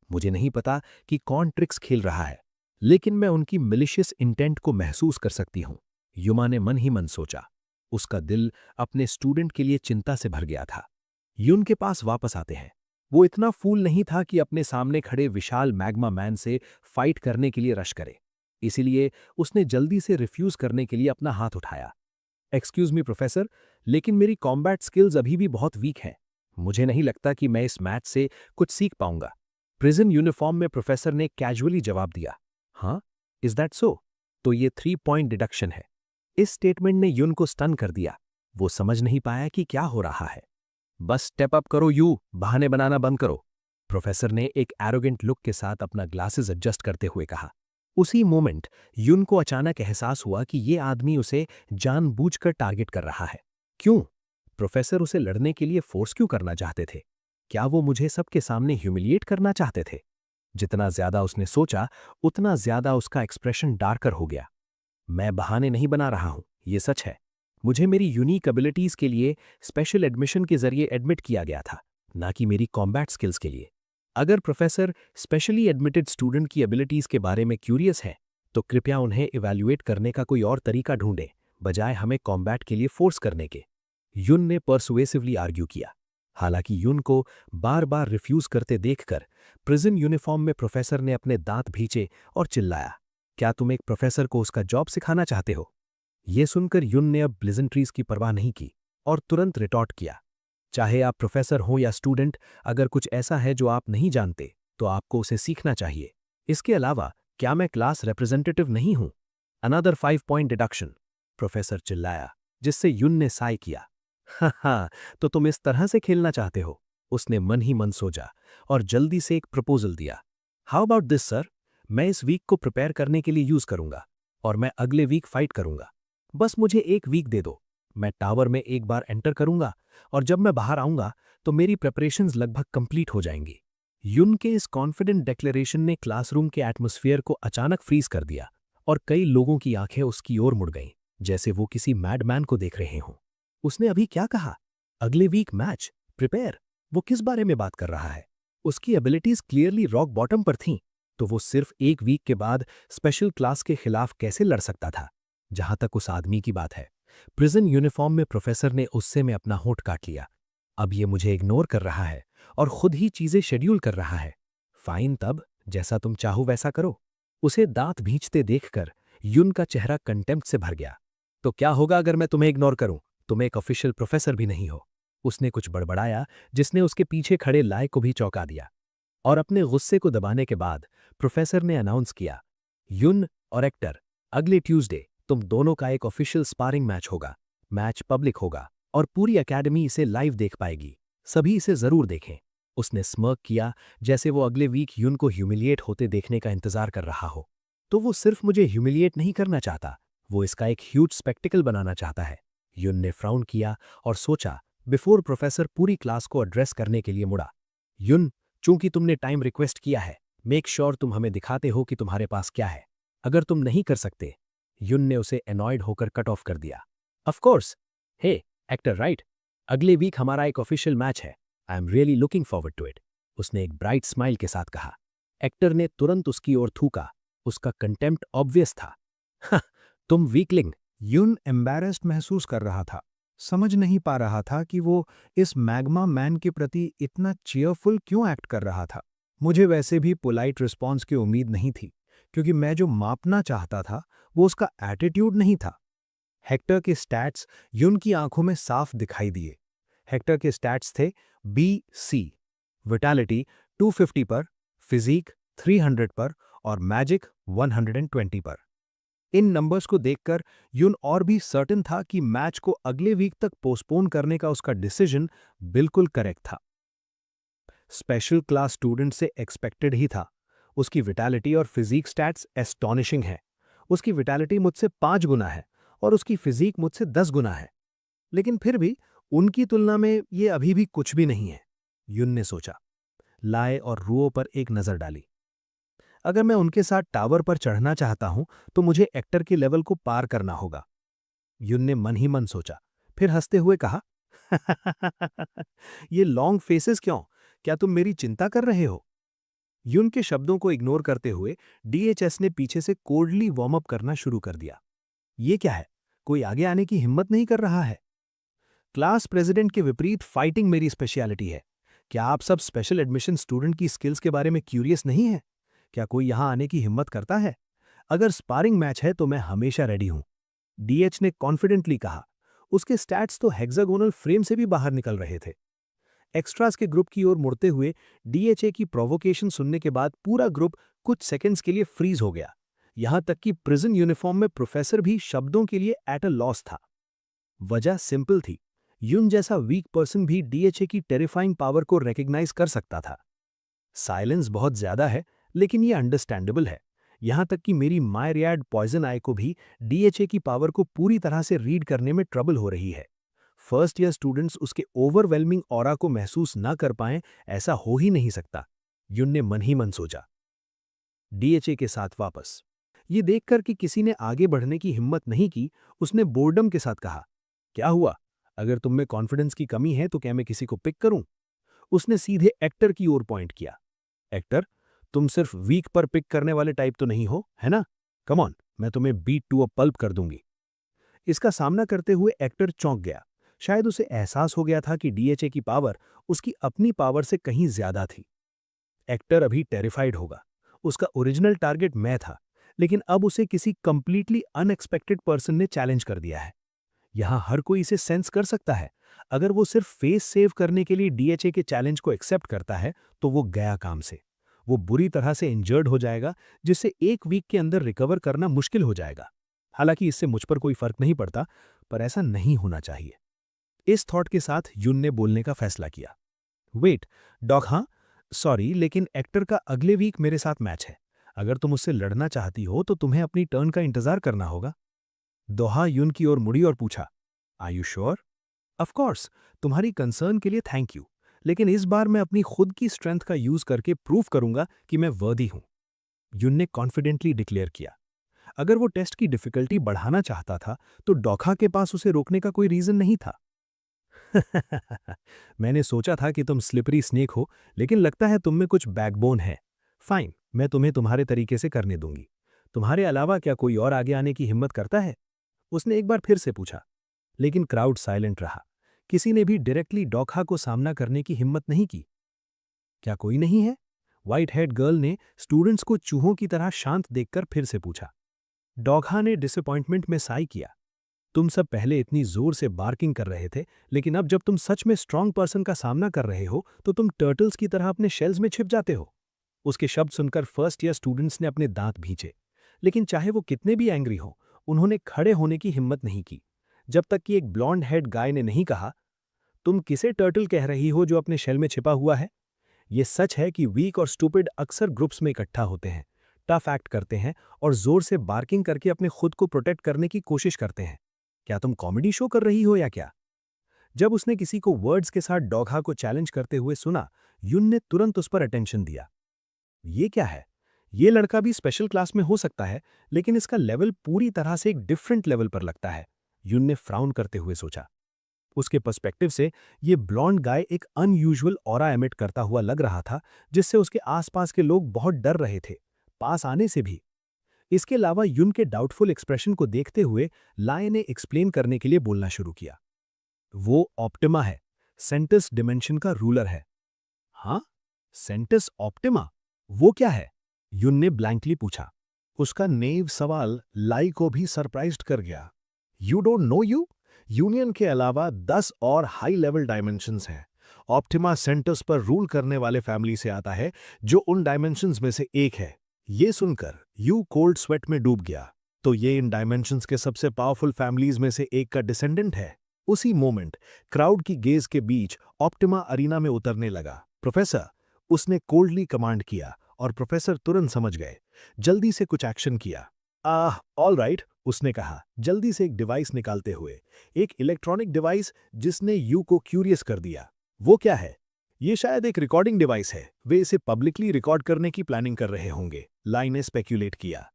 मुझे नहीं पता कि कौन ट्रिक्स खेल रहा है, लेकिन मैं उनकी मिलिशियस इंटेंट को महसूस कर सकती हूं, युमा ने मन ही मन सोचा। उसका दिल अपने स्टूडेंट के लिए चिंता से भर गया था। युन के पास वापस आते हैं। वो इतना फूल नहीं था कि अपने सामने खड़े विशाल मैग्मा मैन से फाइट करने के लिए रश करे, इसीलिए उसने जल्दी से रिफ्यूज करने के लिए अपना हाथ उठाया। एक्सक्यूज मी प्रोफेसर, लेकिन मेरी कॉम्बैट स्किल्स अभी भी बहुत वीक हैं। मुझे नहीं लगता कि मैं इस मैच से कुछ सीख पाऊंगा। प्रिजन यूनिफॉर्म में प्रोफेसर ने कैजुअली जवाब दिया। हाँ, इज दैट सो? तो ये 3 पॉइंट डिडक्शन है। इस स्टेटमेंट ने युन को स्टन कर दिया। वो समझ नहीं पाया कि क्या हो रहा है। बस स्टेप अप करो यू, बहाने बनाना बंद करो, प्रोफेसर ने एक एरोगेंट लुक के साथ अपना ग्लासेस एडजस्ट करते हुए कहा। उसी मोमेंट युन को अचानक एहसास हुआ कि ये आदमी उसे जानबूझकर टारगेट कर रहा है। क्यों? प्रोफेसर उसे लड़ने के लिए फोर्स क्यों करना चाहते थे? क्या वो मुझे सबके सामने ह्यूमिलिएट करना चाहते थे? जितना ज्यादा उसने सोचा, उतना ज्यादा उसका एक्सप्रेशन डार्कर हो गया। मैं बहाने नहीं बना रहा हूं, ये सच है। मुझे मेरी यूनिक एबिलिटीज के लिए स्पेशल एडमिशन के जरिए एडमिट किया गया था, ना कि मेरी कॉम्बैट स्किल्स के लिए। अगर प्रोफेसर स्पेशली एडमिटेड स्टूडेंट की एबिलिटीज के बारे में क्यूरियस हैं, तो कृपया उन्हें इवैल्यूएट करने का कोई और तरीका ढूंढें, बजाय हमें कॉम्बैट के लिए फोर्स करने के। युन ने परसुएसिवली आर्ग्यू किया। हालांकि युन को बार बार रिफ्यूज करते देखकर प्रिजन यूनिफॉर्म में प्रोफेसर ने अपने दांत भींचे और चिल्लाया, क्या तुम एक प्रोफेसर को उसका जॉब सिखाना चाहते हो? यह सुनकर युन ने अब प्लेजेंट्रीज की परवाह नहीं की और तुरंत रिटॉर्ट किया, चाहे आप प्रोफेसर हो या स्टूडेंट, अगर कुछ ऐसा है जो आप नहीं जानते तो आपको उसे सीखना चाहिए। इसके अलावा क्या मैं क्लास रिप्रेजेंटेटिव नहीं हूं? अनदर 5 पॉइंट डिडक्शन, प्रोफेसर चिल्लाया, जिससे युन ने साय किया। हाँ, तो तुम इस तरह से खेलना चाहते हो? उसने मन ही मन सोचा और जल्दी से एक प्रपोजल दिया। How about this sir? मैं इस वीक को प्रिपेयर करने के लिए यूज करूंगा और मैं अगले वीक फाइट करूंगा। बस मुझे एक वीक दे दो। मैं टावर में एक बार एंटर करूंगा और जब मैं बाहर आऊंगा तो मेरी प्रिपरेशंस लगभग कंप्लीट हो जाएंगी। युन के इस कॉन्फिडेंट डिक्लेरेशन ने क्लासरूम के एटमॉस्फेयर को अचानक फ्रीज कर दिया और कई लोगों की आंखें उसकी ओर मुड़ गईं, जैसे वो किसी मैडमैन को देख रहे हों। उसने अभी क्या कहा? अगले वीक मैच, प्रिपेयर? वो किस बारे में बात कर रहा है? उसकी एबिलिटीज क्लियरली रॉक बॉटम पर थीं, तो वो सिर्फ एक वीक के बाद स्पेशल क्लास के खिलाफ कैसे लड़ सकता था? जहां तक उस आदमी की बात है, प्रिजन यूनिफॉर्म में प्रोफेसर ने उससे में अपना होंठ काट लिया। अब ये मुझे इग्नोर कर रहा है और खुद ही चीजें शेड्यूल कर रहा है। फाइन, तब जैसा तुम चाहो वैसा करो। उसे दांत भींचते देखकर युन का चेहरा कंटेम्प्ट से भर गया। तो क्या होगा अगर मैं तुम्हें इग्नोर करूं? तुम एक ऑफिशियल प्रोफेसर भी नहीं हो। उसने कुछ बड़बड़ाया जिसने उसके पीछे खड़े लाय को भी चौंका दिया। और अपने गुस्से को दबाने के बाद प्रोफेसर ने अनाउंस किया, युन और एक्टर, अगले ट्यूसडे तुम दोनों का एक ऑफिशियल स्पारिंग मैच होगा। मैच पब्लिक होगा और पूरी एकेडमी इसे लाइव देख पाएगी। सभी इसे जरूर देखें। उसने स्मर्क किया, जैसे वो अगले वीक युन को ह्यूमिलिएट होते देखने का इंतजार कर रहा हो। तो वो सिर्फ मुझे ह्यूमिलिएट नहीं करना चाहता, वो इसका एक ह्यूज स्पेक्टिकल बनाना चाहता है। युन ने फ्राउन किया और सोचा बिफोर प्रोफेसर पूरी क्लास को एड्रेस करने के लिए मुड़ा। युन, चूंकि तुमने टाइम रिक्वेस्ट किया है, मेक श्योर तुम हमें दिखाते हो कि तुम्हारे पास क्या है। अगर तुम नहीं कर सकते, युन ने उसे एनॉयड होकर कट ऑफ कर दिया। Of course, hey actor right, अगले वीक हमारा एक ऑफिशियल मैच है। I am really looking forward to it, उसने एक ब्राइट स्माइल के साथ कहा। एक्टर ने तुरंत उसकी ओर थूका। उसका कंटेम्प्ट ऑब्वियस था। "हाँ, तुम वीकलिंग।" युन एम्बैरेस्ड महसूस कर रहा था। समझ नहीं पा रहा था कि वो इस मैग्मा मैन के प्रति इतना चीयरफुल क्यों एक्ट कर रहा था। मुझे वैसे भी पोलाइट रिस्पॉन्स की उम्मीद नहीं थी, क्योंकि मैं जो मापना चाहता था वो उसका एटीट्यूड नहीं था। हेक्टर के स्टैट्स युन की आंखों में साफ दिखाई दिए। हेक्टर के स्टैट्स थे BC, विटालिटी 250 पर, फिजिक 300 पर और मैजिक 120 पर। इन नंबर्स को देखकर युन और भी सर्टेन था कि मैच को अगले वीक तक पोस्टपोन करने का उसका डिसीजन बिल्कुल करेक्ट था। स्पेशल क्लास स्टूडेंट से एक्सपेक्टेड ही था। उसकी विटालिटी और फिजिक स्टैट्स एस्टॉनिशिंग है। उसकी विटालिटी मुझसे 5 गुना है और उसकी फिजिक मुझसे 10 गुना है। लेकिन फिर भी उनकी तुलना में ये अभी भी कुछ भी नहीं है, युन ने सोचा। लाए और रुओ पर एक नजर डाली। अगर मैं उनके साथ टावर पर चढ़ना चाहता हूं तो मुझे एक्टर के लेवल को पार करना होगा, युन ने मन ही मन सोचा। फिर हंसते हुए कहा, ये लॉन्ग फेसेस क्यों? क्या तुम मेरी चिंता कर रहे हो? युन के शब्दों को इग्नोर करते हुए डीएचएस ने पीछे से कोल्डली वार्म अप करना शुरू कर दिया। ये क्या है? कोई आगे आने की हिम्मत नहीं कर रहा है? क्लास प्रेसिडेंट के विपरीत फाइटिंग मेरी स्पेशलिटी है। क्या आप सब स्पेशल एडमिशन स्टूडेंट की स्किल्स के बारे में क्यूरियस नहीं है? क्या कोई यहां आने की हिम्मत करता है? अगर स्पारिंग मैच है तो मैं हमेशा रेडी हूं, डीएच ने कॉन्फिडेंटली कहा। उसके स्टैट्स तो हेक्सागोनल फ्रेम से भी बाहर निकल रहे थे। एक्स्ट्रास के ग्रुप की ओर मुड़ते हुए डीएचए की प्रोवोकेशन सुनने के बाद पूरा ग्रुप कुछ सेकंड्स के लिए फ्रीज हो गया। यहां तक कि प्रिजन यूनिफॉर्म में प्रोफेसर भी शब्दों के लिए एट अ लॉस था। वजह सिंपल थी, युन जैसा वीक पर्सन भी डीएचए की टेरिफाइंग पावर को रिकॉग्नाइज कर सकता था। साइलेंस बहुत ज्यादा है, लेकिन ये अंडरस्टैंडेबल है। यहां तक कि मेरी मायरियाड पॉइजन आई को भी डीएचए की पावर को पूरी तरह से रीड करने में ट्रबल हो रही है। फर्स्ट ईयर स्टूडेंट्स उसके ओवरवेलमिंग ऑरा को महसूस न कर पाएं, ऐसा हो ही नहीं सकता, युन ने मन ही मन सोचा। डीएचए के साथ वापस। ये देखकर कि किसी ने आगे बढ़ने की हिम्मत नहीं की, उसने बोर्डम के साथ कहा, क्या हुआ? अगर तुम में कॉन्फिडेंस की कमी है तो क्या मैं किसी को पिक करूं? उसने सीधे एक्टर की ओर पॉइंट किया। एक्टर, तुम सिर्फ वीक पर पिक करने वाले टाइप तो नहीं हो, है ना? कम ऑन, मैं तुम्हें बीट टू अ पल्प कर दूंगी। इसका सामना करते हुए एक्टर चौंक गया। शायद उसे एहसास हो गया था कि डीएचए की पावर उसकी अपनी पावर से कहीं ज्यादा थी। एक्टर अभी टेरिफाइड होगा। उसका ओरिजिनल टारगेट मैं था, लेकिन अब उसे किसी कंप्लीटली अनएक्सपेक्टेड पर्सन ने चैलेंज कर दिया है। यहां हर कोई इसे सेंस कर सकता है। अगर वो सिर्फ फेस सेव करने के लिए डीएचए के चैलेंज को एक्सेप्ट करता है तो वो गया काम से। वो बुरी तरह से इंजर्ड हो जाएगा, जिससे एक वीक के अंदर रिकवर करना मुश्किल हो जाएगा। हालांकि इससे मुझ पर कोई फर्क नहीं पड़ता, पर ऐसा नहीं होना चाहिए। इस थॉट के साथ युन ने बोलने का फैसला किया। वेट, डॉग, हाँ सॉरी, लेकिन एक्टर का अगले वीक मेरे साथ मैच है। अगर तुम उससे लड़ना चाहती हो तो तुम्हें अपनी टर्न का इंतजार करना होगा। दोहा युन की ओर मुड़ी और पूछा, are you sure? Of course, तुम्हारी कंसर्न के लिए थैंक यू, लेकिन इस बार मैं अपनी खुद की स्ट्रेंथ का यूज करके प्रूव करूंगा कि मैं वर्दी हूं, युन ने कॉन्फिडेंटली डिक्लेयर किया। अगर वो टेस्ट की डिफिकल्टी बढ़ाना चाहता था तो डोखा के पास उसे रोकने का कोई रीजन नहीं था। मैंने सोचा था कि तुम स्लिपरी स्नेक हो, लेकिन लगता है तुम में कुछ बैकबोन है। फाइन, मैं तुम्हें तुम्हारे तरीके से करने दूंगी। तुम्हारे अलावा क्या कोई और आगे आने की हिम्मत करता है? उसने एक बार फिर से पूछा, लेकिन क्राउड साइलेंट रहा। किसी ने भी डायरेक्टली डोखा को सामना करने की हिम्मत नहीं की। क्या कोई नहीं है? व्हाइट हेड गर्ल ने स्टूडेंट्स को चूहों की तरह शांत देखकर फिर से पूछा। डोखा ने डिसअपॉइंटमेंट में साई किया। तुम सब पहले इतनी जोर से बार्किंग कर रहे थे, लेकिन अब जब तुम सच में स्ट्रांग पर्सन का सामना कर रहे हो तो तुम टर्टल्स की तरह अपने शेल्स में छिप जाते हो। उसके शब्द सुनकर फर्स्ट ईयर स्टूडेंट्स ने अपने दांत भींचे, लेकिन चाहे वो कितने भी एंग्री हो, उन्होंने खड़े होने की हिम्मत नहीं की, जब तक कि एक ब्लॉन्ड हेड गाय ने नहीं कहा, तुम किसे टर्टल कह रही हो जो अपने शेल में छिपा हुआ है? ये सच है कि वीक और स्टूपिड अक्सर ग्रुप्स में इकट्ठा होते हैं, टफ एक्ट करते हैं और जोर से बार्किंग करके अपने खुद को प्रोटेक्ट करने की कोशिश करते हैं। क्या तुम कॉमेडी शो कर रही हो या क्या? जब उसने किसी को वर्ड्स के साथ डोखा को चैलेंज करते हुए सुना, युन ने तुरंत उस पर अटेंशन दिया। ये क्या है? ये लड़का भी स्पेशल क्लास में हो सकता है, लेकिन इसका लेवल पूरी तरह से एक डिफरेंट लेवल पर लगता है, युन ने फ्राउन करते हुए सोचा। उसके पर्सपेक्टिव से ये ब्लॉन्ड गाय एक अनयूजुअल ऑरा एमिट करता हुआ लग रहा था, जिससे उसके आसपास के लोग बहुत डर रहे थे, पास आने से भी। इसके अलावा युन के डाउटफुल एक्सप्रेशन को देखते हुए लाय ने एक्सप्लेन करने के लिए बोलना शुरू किया। वो ऑप्टिमा है, सेंटस डिमेंशन का रूलर है। हाँ, सेंटस ऑप्टिमा? वो क्या है? युन ने ब्लैंकली पूछा। उसका नेव सवाल लाई को भी सरप्राइज्ड कर गया। You don't know you? Union के अलावा 10 और हाई लेवल डायमेंशंस हैं, ऑप्टिमा सेंटर्स पर रूल करने वाले फैमिली से आता है जो उन डायमेंशंस में से एक है। ये सुनकर यू कोल्ड स्वेट में डूब गया। तो ये इन डायमेंशंस के सबसे पावरफुल फैमिलीज में से एक का डिसेंडेंट है। उसी मोमेंट क्राउड की गेज के बीच ऑप्टिमा अरीना में उतरने लगा। प्रोफेसर, उसने कोल्डली कमांड किया और प्रोफेसर तुरंत समझ गए। जल्दी से कुछ एक्शन किया। ऑल राइट, उसने कहा, जल्दी से एक डिवाइस निकालते हुए। एक इलेक्ट्रॉनिक डिवाइस जिसने यू को क्यूरियस कर दिया। वो क्या है? ये शायद एक रिकॉर्डिंग डिवाइस है। वे इसे पब्लिकली रिकॉर्ड करने की प्लानिंग कर रहे होंगे, लाई ने स्पेक्यूलेट किया।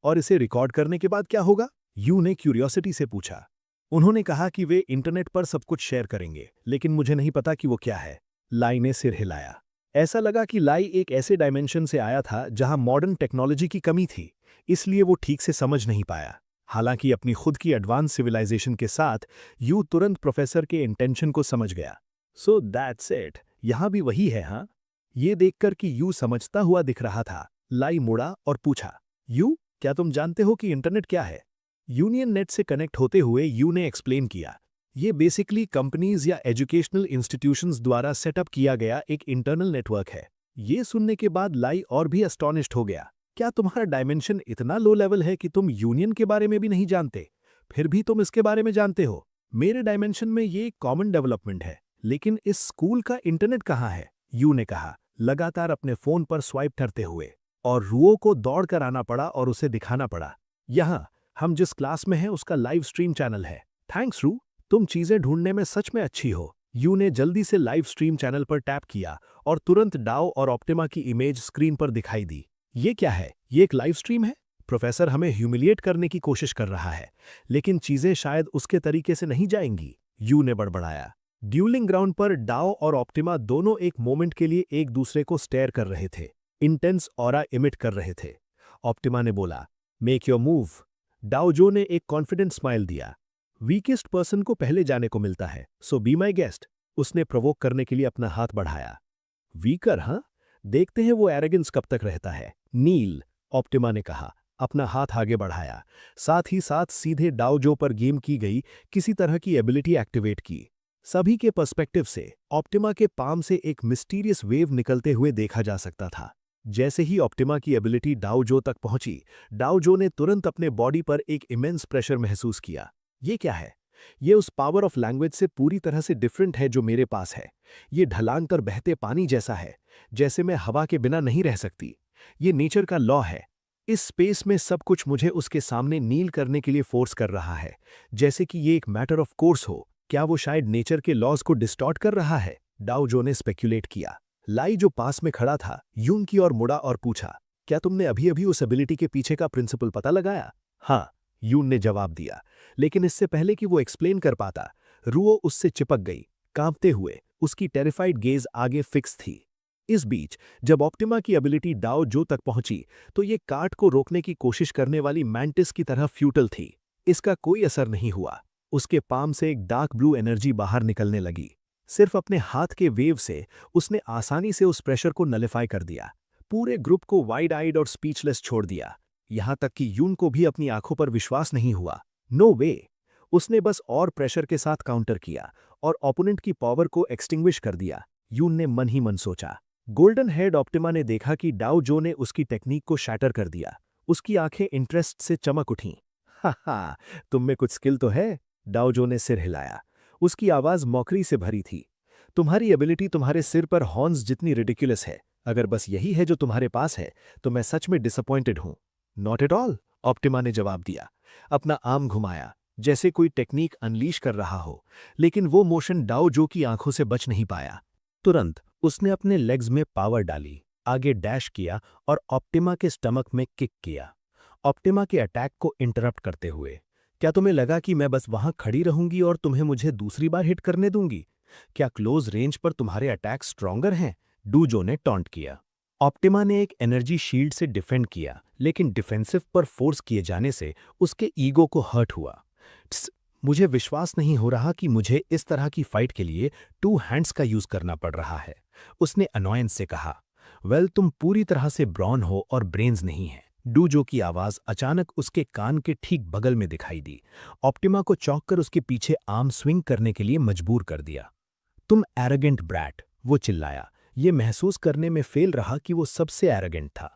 और इसे रिकॉर्ड करने के बाद क्या होगा? यू ने क्यूरियोसिटी से पूछा। उन्होंने कहा कि वे इंटरनेट पर सब कुछ शेयर करेंगे, लेकिन मुझे नहीं पता कि वो क्या है। लाई ने सिर हिलाया। ऐसा लगा कि लाई एक ऐसे डायमेंशन से आया था जहां मॉडर्न टेक्नोलॉजी की कमी थी, इसलिए वो ठीक से समझ नहीं पाया। हालांकि अपनी खुद की एडवांस सिविलाइजेशन के साथ यू तुरंत प्रोफेसर के इंटेंशन को समझ गया। सो दैट्स इट, यहां भी वही है हाँ? ये देखकर कि यू समझता हुआ दिख रहा था, लाई मुड़ा और पूछा, यू, क्या तुम जानते हो कि इंटरनेट क्या है? यूनियन नेट से कनेक्ट होते हुए यू ने एक्सप्लेन किया, ये बेसिकली कंपनीज या एजुकेशनल इंस्टीट्यूशंस द्वारा सेटअप किया गया एक इंटरनल नेटवर्क है। ये सुनने के बाद लाई और भी एस्टॉनिश्ड हो गया। क्या तुम्हारा डायमेंशन इतना लो लेवल है कि तुम यूनियन के बारे में भी नहीं जानते? फिर भी तुम इसके बारे में जानते हो? मेरे डायमेंशन में ये एक कॉमन डेवलपमेंट है, लेकिन इस स्कूल का इंटरनेट कहाँ है? यू ने कहा, लगातार अपने फोन पर स्वाइप करते हुए। और रुओ को दौड़ कर आना पड़ा और उसे दिखाना पड़ा। यहाँ हम जिस क्लास में हैं उसका लाइव स्ट्रीम चैनल है। थैंक्स रू, तुम चीजें ढूंढने में सच में अच्छी हो। यू ने जल्दी से लाइव स्ट्रीम चैनल पर टैप किया और तुरंत डाओ और ऑप्टिमा की इमेज स्क्रीन पर दिखाई दी। ये क्या है? ये एक लाइव स्ट्रीम है? प्रोफेसर हमें ह्यूमिलिएट करने की कोशिश कर रहा है, लेकिन चीजें शायद उसके तरीके से नहीं जाएंगी, यू ने बड़बड़ाया। ड्यूलिंग ग्राउंड पर डाओ और ऑप्टिमा दोनों एक मोमेंट के लिए एक दूसरे को स्टेयर कर रहे थे, इंटेंस ऑरा इमिट कर रहे थे। ऑप्टिमा ने बोला, मेक योर मूव। डाओजो ने एक कॉन्फिडेंट स्माइल दिया। वीकेस्ट पर्सन को पहले जाने को मिलता है, सो बी माई गेस्ट। उसने प्रोवोक करने के लिए अपना हाथ बढ़ाया। वीकर हाँ? देखते हैं वो एरोगेंस कब तक रहता है। नील, ऑप्टिमा ने कहा, अपना हाथ आगे बढ़ाया। साथ ही साथ सीधे डाओजो पर गेम की गई किसी तरह की एबिलिटी एक्टिवेट की। सभी के पर्सपेक्टिव से ऑप्टिमा के पाम से एक मिस्टीरियस वेव निकलते हुए देखा जा सकता था। जैसे ही ऑप्टिमा की एबिलिटी डाओजो तक पहुंची, डाओजो ने तुरंत अपने बॉडी पर एक इमेंस प्रेशर महसूस किया। ये क्या है? ये उस पावर ऑफ लैंग्वेज से पूरी तरह से डिफरेंट है जो मेरे पास है। ये ढलान कर बहते पानी जैसा है, जैसे मैं हवा के बिना नहीं रह सकती। ये नेचर का लॉ है। इस स्पेस में सब कुछ मुझे उसके सामने नील करने के लिए फोर्स कर रहा है, जैसे कि ये एक मैटर ऑफ कोर्स हो। क्या वो शायद नेचर के लॉज को डिस्टॉर्ट कर रहा है? डाओजो ने स्पेक्यूलेट किया। लाई जो पास में खड़ा था यून की ओर मुड़ा और पूछा, क्या तुमने अभी अभी उस एबिलिटी के पीछे का प्रिंसिपल पता लगाया? हाँ, यून ने जवाब दिया। लेकिन इससे पहले कि वो एक्सप्लेन कर पाता, रुओ उससे चिपक गई, कांपते हुए। उसकी टेरिफाइड गेज आगे फिक्स थी। इस बीच जब ऑप्टिमा की एबिलिटी डाओजो तक पहुंची, तो ये काट को रोकने की कोशिश करने वाली मैंटिस की तरह फ्यूटल थी। इसका कोई असर नहीं हुआ। उसके पाम से एक डार्क ब्लू एनर्जी बाहर निकलने लगी। सिर्फ अपने हाथ के वेव से उसने आसानी से उस प्रेशर को नलिफाई कर दिया। पूरे ग्रुप को वाइड आइड और स्पीचलेस छोड़ दिया। यहां तक कि यून को भी अपनी आंखों पर विश्वास नहीं हुआ। नो वे! उसने बस और प्रेशर के साथ काउंटर किया और ओपोनेंट की पावर को एक्सटिंग्विश कर दिया। यून ने मन ही मन सोचा। गोल्डन हेड ऑप्टिमा ने देखा कि डाओजो ने उसकी टेक्निक को शैटर कर दिया। उसकी आंखें इंटरेस्ट से चमक उठीं। हा, तुम में कुछ स्किल तो है? डाओजो ने सिर हिलाया। उसकी आवाज मौकरी से भरी थी। तुम्हारी एबिलिटी तुम्हारे सिर पर हॉर्न्स जितनी रिडिकुलस है। अगर बस यही है जो तुम्हारे पास है, तो मैं सच में डिसअपॉइंटेड हूं। नॉट एट ऑल, ऑप्टिमा ने जवाब दिया। अपना आर्म घुमाया, जैसे कोई टेक्निक अनलीश कर रहा हो, लेकिन वो मोशन डाओजो की आंखों से बच नहीं पाया। तुरंत उसने अपने लेग्स में पावर डाली, आगे डैश किया और ऑप्टिमा के स्टमक में किक किया, ऑप्टिमा के अटैक को इंटरप्ट करते हुए। क्या तुम्हें लगा कि मैं बस वहां खड़ी रहूंगी और तुम्हें मुझे दूसरी बार हिट करने दूंगी? क्या क्लोज रेंज पर तुम्हारे अटैक स्ट्रॉन्गर हैं? डूजो ने टॉन्ट किया। ऑप्टिमा ने एक एनर्जी शील्ड से डिफेंड किया, लेकिन डिफेंसिव पर फोर्स किए जाने से उसके ईगो को हर्ट हुआ। मुझे विश्वास नहीं हो रहा कि मुझे इस तरह की फाइट के लिए 2 हैंड्स का यूज करना पड़ रहा है, उसने अनॉयंस से कहा। वेल, तुम पूरी तरह से ब्रॉन हो और ब्रेन्स नहीं है। डूजो की आवाज अचानक उसके कान के ठीक बगल में दिखाई दी। ऑप्टिमा को चौंक कर उसके पीछे आर्म स्विंग करने के लिए मजबूर कर दिया। तुम एरोगेंट ब्रैट, वो चिल्लाया। ये महसूस करने में फेल रहा कि वो सबसे एरोगेंट था।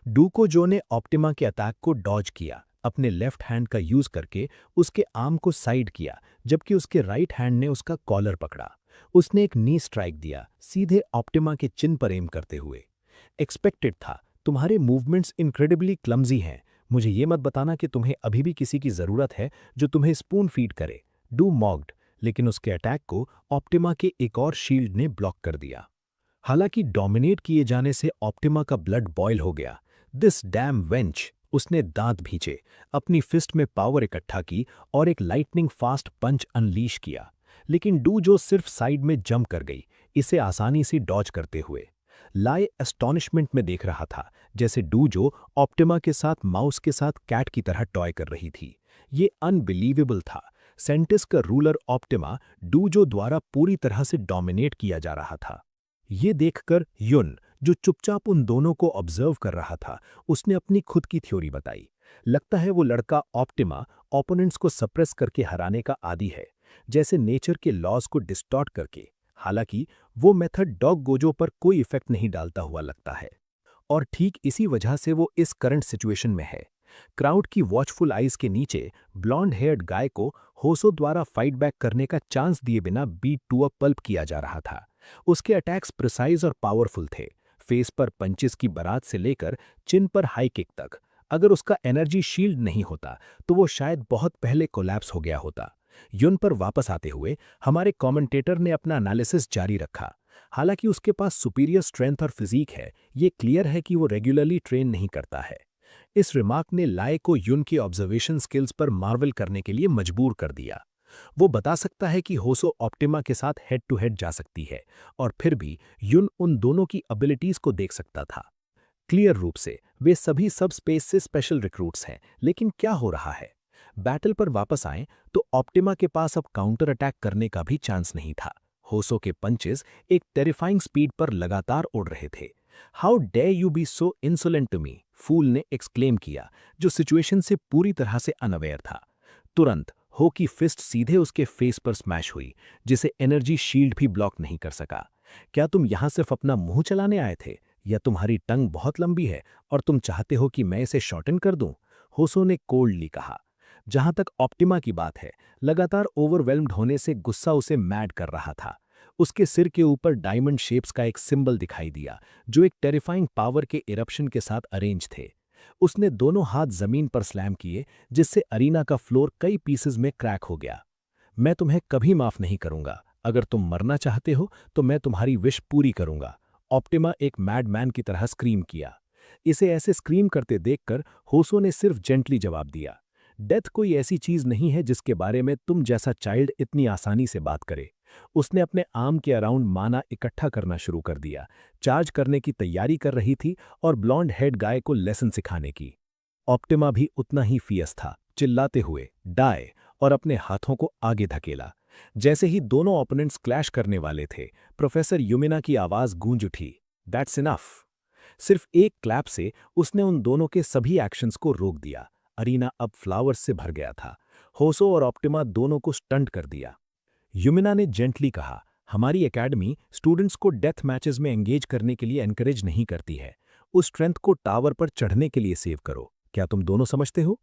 डूको जो ने ऑप्टिमा के अटैक को डॉज किया, अपने लेफ्ट हैंड का यूज करके उसके आर्म को साइड किया, जबकि उसके राइट हैंड ने उसका कॉलर पकड़ा। उसने एक नी स्ट्राइक दिया, सीधे ऑप्टिमा के चिन पर एम करते हुए। एक्सपेक्टेड था, तुम्हारे मूवमेंट्स इनक्रेडिबली क्लमजी हैं। मुझे ये मत बताना कि तुम्हें अभी भी किसी की जरूरत है जो तुम्हें स्पून फीड करे। डू मॉक्ड, लेकिन उसके अटैक को ऑप्टिमा के एक और शील्ड ने ब्लॉक कर दिया। हालांकि डोमिनेट किए जाने से ऑप्टिमा का ब्लड बॉयल हो गया। दिस डैम वेंच, उसने दांत भींचे, अपनी फिस्ट में पावर इकट्ठा की और एक लाइटनिंग फास्ट पंच अनलीश किया। लेकिन डू जो सिर्फ साइड में जंप कर गई, इसे आसानी से डॉज करते हुए। लाए एस्टॉनिशमेंट में देख रहा था, जैसे डू जो ऑप्टिमा के साथ माउस के साथ कैट की तरह टॉय कर रही थी। ये अनबिलीवेबल था। सेंटिस का रूलर ऑप्टिमा डू जो द्वारा पूरी तरह से डोमिनेट किया जा रहा था। ये देखकर युन, जो चुपचाप उन दोनों को ऑब्जर्व कर रहा था, उसने अपनी खुद की थ्योरी बताई। लगता है वो लड़का ऑप्टिमा ओपोनेंट्स को सप्रेस करके हराने का आदी है, जैसे नेचर के लॉज को डिस्टॉर्ट करके। हालांकि वो मेथड डॉग गोजो पर कोई इफेक्ट नहीं डालता हुआ लगता है, और ठीक इसी वजह से वो इस करंट सिचुएशन में है। क्राउड की वॉचफुल आइज के नीचे ब्लॉन्ड हेयर्ड गाय को होसो द्वारा फाइट बैक करने का चांस दिए बिना बीट टू अ पल्प किया जा रहा था। उसके अटैक्स प्रिसाइज और पावरफुल थे, फेस पर पंचेस की बारात से लेकर चिन पर हाई किक तक। अगर उसका एनर्जी शील्ड नहीं होता तो वो शायद बहुत पहले कोलैप्स हो गया होता। युन पर वापस आते हुए हमारे कमेंटेटर ने अपना एनालिसिस जारी रखा। हालांकि उसके पास सुपीरियर स्ट्रेंथ और फिजिक है, ये क्लियर है कि वो रेगुलरली ट्रेन नहीं करता है। इस रिमार्क ने लाए को युन की ऑब्जर्वेशन स्किल्स पर मार्वल करने के लिए मजबूर कर दिया। वो बता सकता है कि होसो ऑप्टिमा के साथ हेड टू हेड जा सकती है, और फिर भी युन उन दोनों की एबिलिटीज को देख सकता था। क्लियर रूप से वे सभी सब स्पेस से स्पेशल रिक्रूट्स हैं, लेकिन क्या हो रहा है? बैटल पर वापस आएं तो ऑप्टिमा के पास अब काउंटर अटैक करने का भी चांस नहीं था। होसो के पंचेस एक टेरिफाइंग स्पीड पर लगातार उड़ रहे थे। How dare you be so insolent to me, फूल ने एक्सक्लेम किया, जो सिचुएशन से पूरी तरह से अनअवेयर था। तुरंत हो की फिस्ट सीधे उसके फेस पर स्मैश हुई, जिसे एनर्जी शील्ड भी ब्लॉक नहीं कर सका। क्या तुम यहां सिर्फ अपना मुंह चलाने आए थे, या तुम्हारी टंग बहुत लंबी है और तुम चाहते हो कि मैं इसे शॉर्टन कर दूं? होसो ने कोल्डली कहा। जहां तक ऑप्टिमा की बात है, लगातार ओवरवेल्म्ड होने से गुस्सा उसे मैड कर रहा था। उसके सिर के ऊपर डायमंड शेप्स का एक सिंबल दिखाई दिया, जो एक टेरिफाइंग पावर के इरप्शन के साथ अरेंज थे। उसने दोनों हाथ जमीन पर स्लैम किए, जिससे अरीना का फ्लोर कई पीसेस में क्रैक हो गया। मैं तुम्हें कभी माफ नहीं करूंगा। अगर तुम मरना चाहते हो तो मैं तुम्हारी विश पूरी करूंगा, ऑप्टिमा एक मैडमैन की तरह स्क्रीम किया। इसे ऐसे स्क्रीम करते देखकर होसो ने सिर्फ जेंटली जवाब दिया, डेथ कोई ऐसी चीज नहीं है जिसके बारे में तुम जैसा चाइल्ड इतनी आसानी से बात करे। उसने अपने आर्म के अराउंड माना इकट्ठा करना शुरू कर दिया, चार्ज करने की तैयारी कर रही थी और ब्लॉन्ड हेड गाय को लेसन सिखाने की। ऑप्टिमा भी उतना ही फियस था, चिल्लाते हुए डाय और अपने हाथों को आगे धकेला। जैसे ही दोनों ओपोनेंट्स क्लैश करने वाले थे, प्रोफेसर युमिना की आवाज गूंज उठी, दैट्स इनफ। सिर्फ एक क्लैप से उसने उन दोनों के सभी एक्शंस को रोक दिया। अरीना अब फ्लावर्स से भर गया था। होसो और ऑप्टिमा दोनों को स्टंट कर दिया। युमिना ने जेंटली कहा, हमारी एकेडमी स्टूडेंट्स को डेथ मैचेस में एंगेज करने के लिए एनकरेज नहीं करती है। उस स्ट्रेंथ को टावर पर चढ़ने के लिए सेव करो। क्या तुम दोनों समझते हो?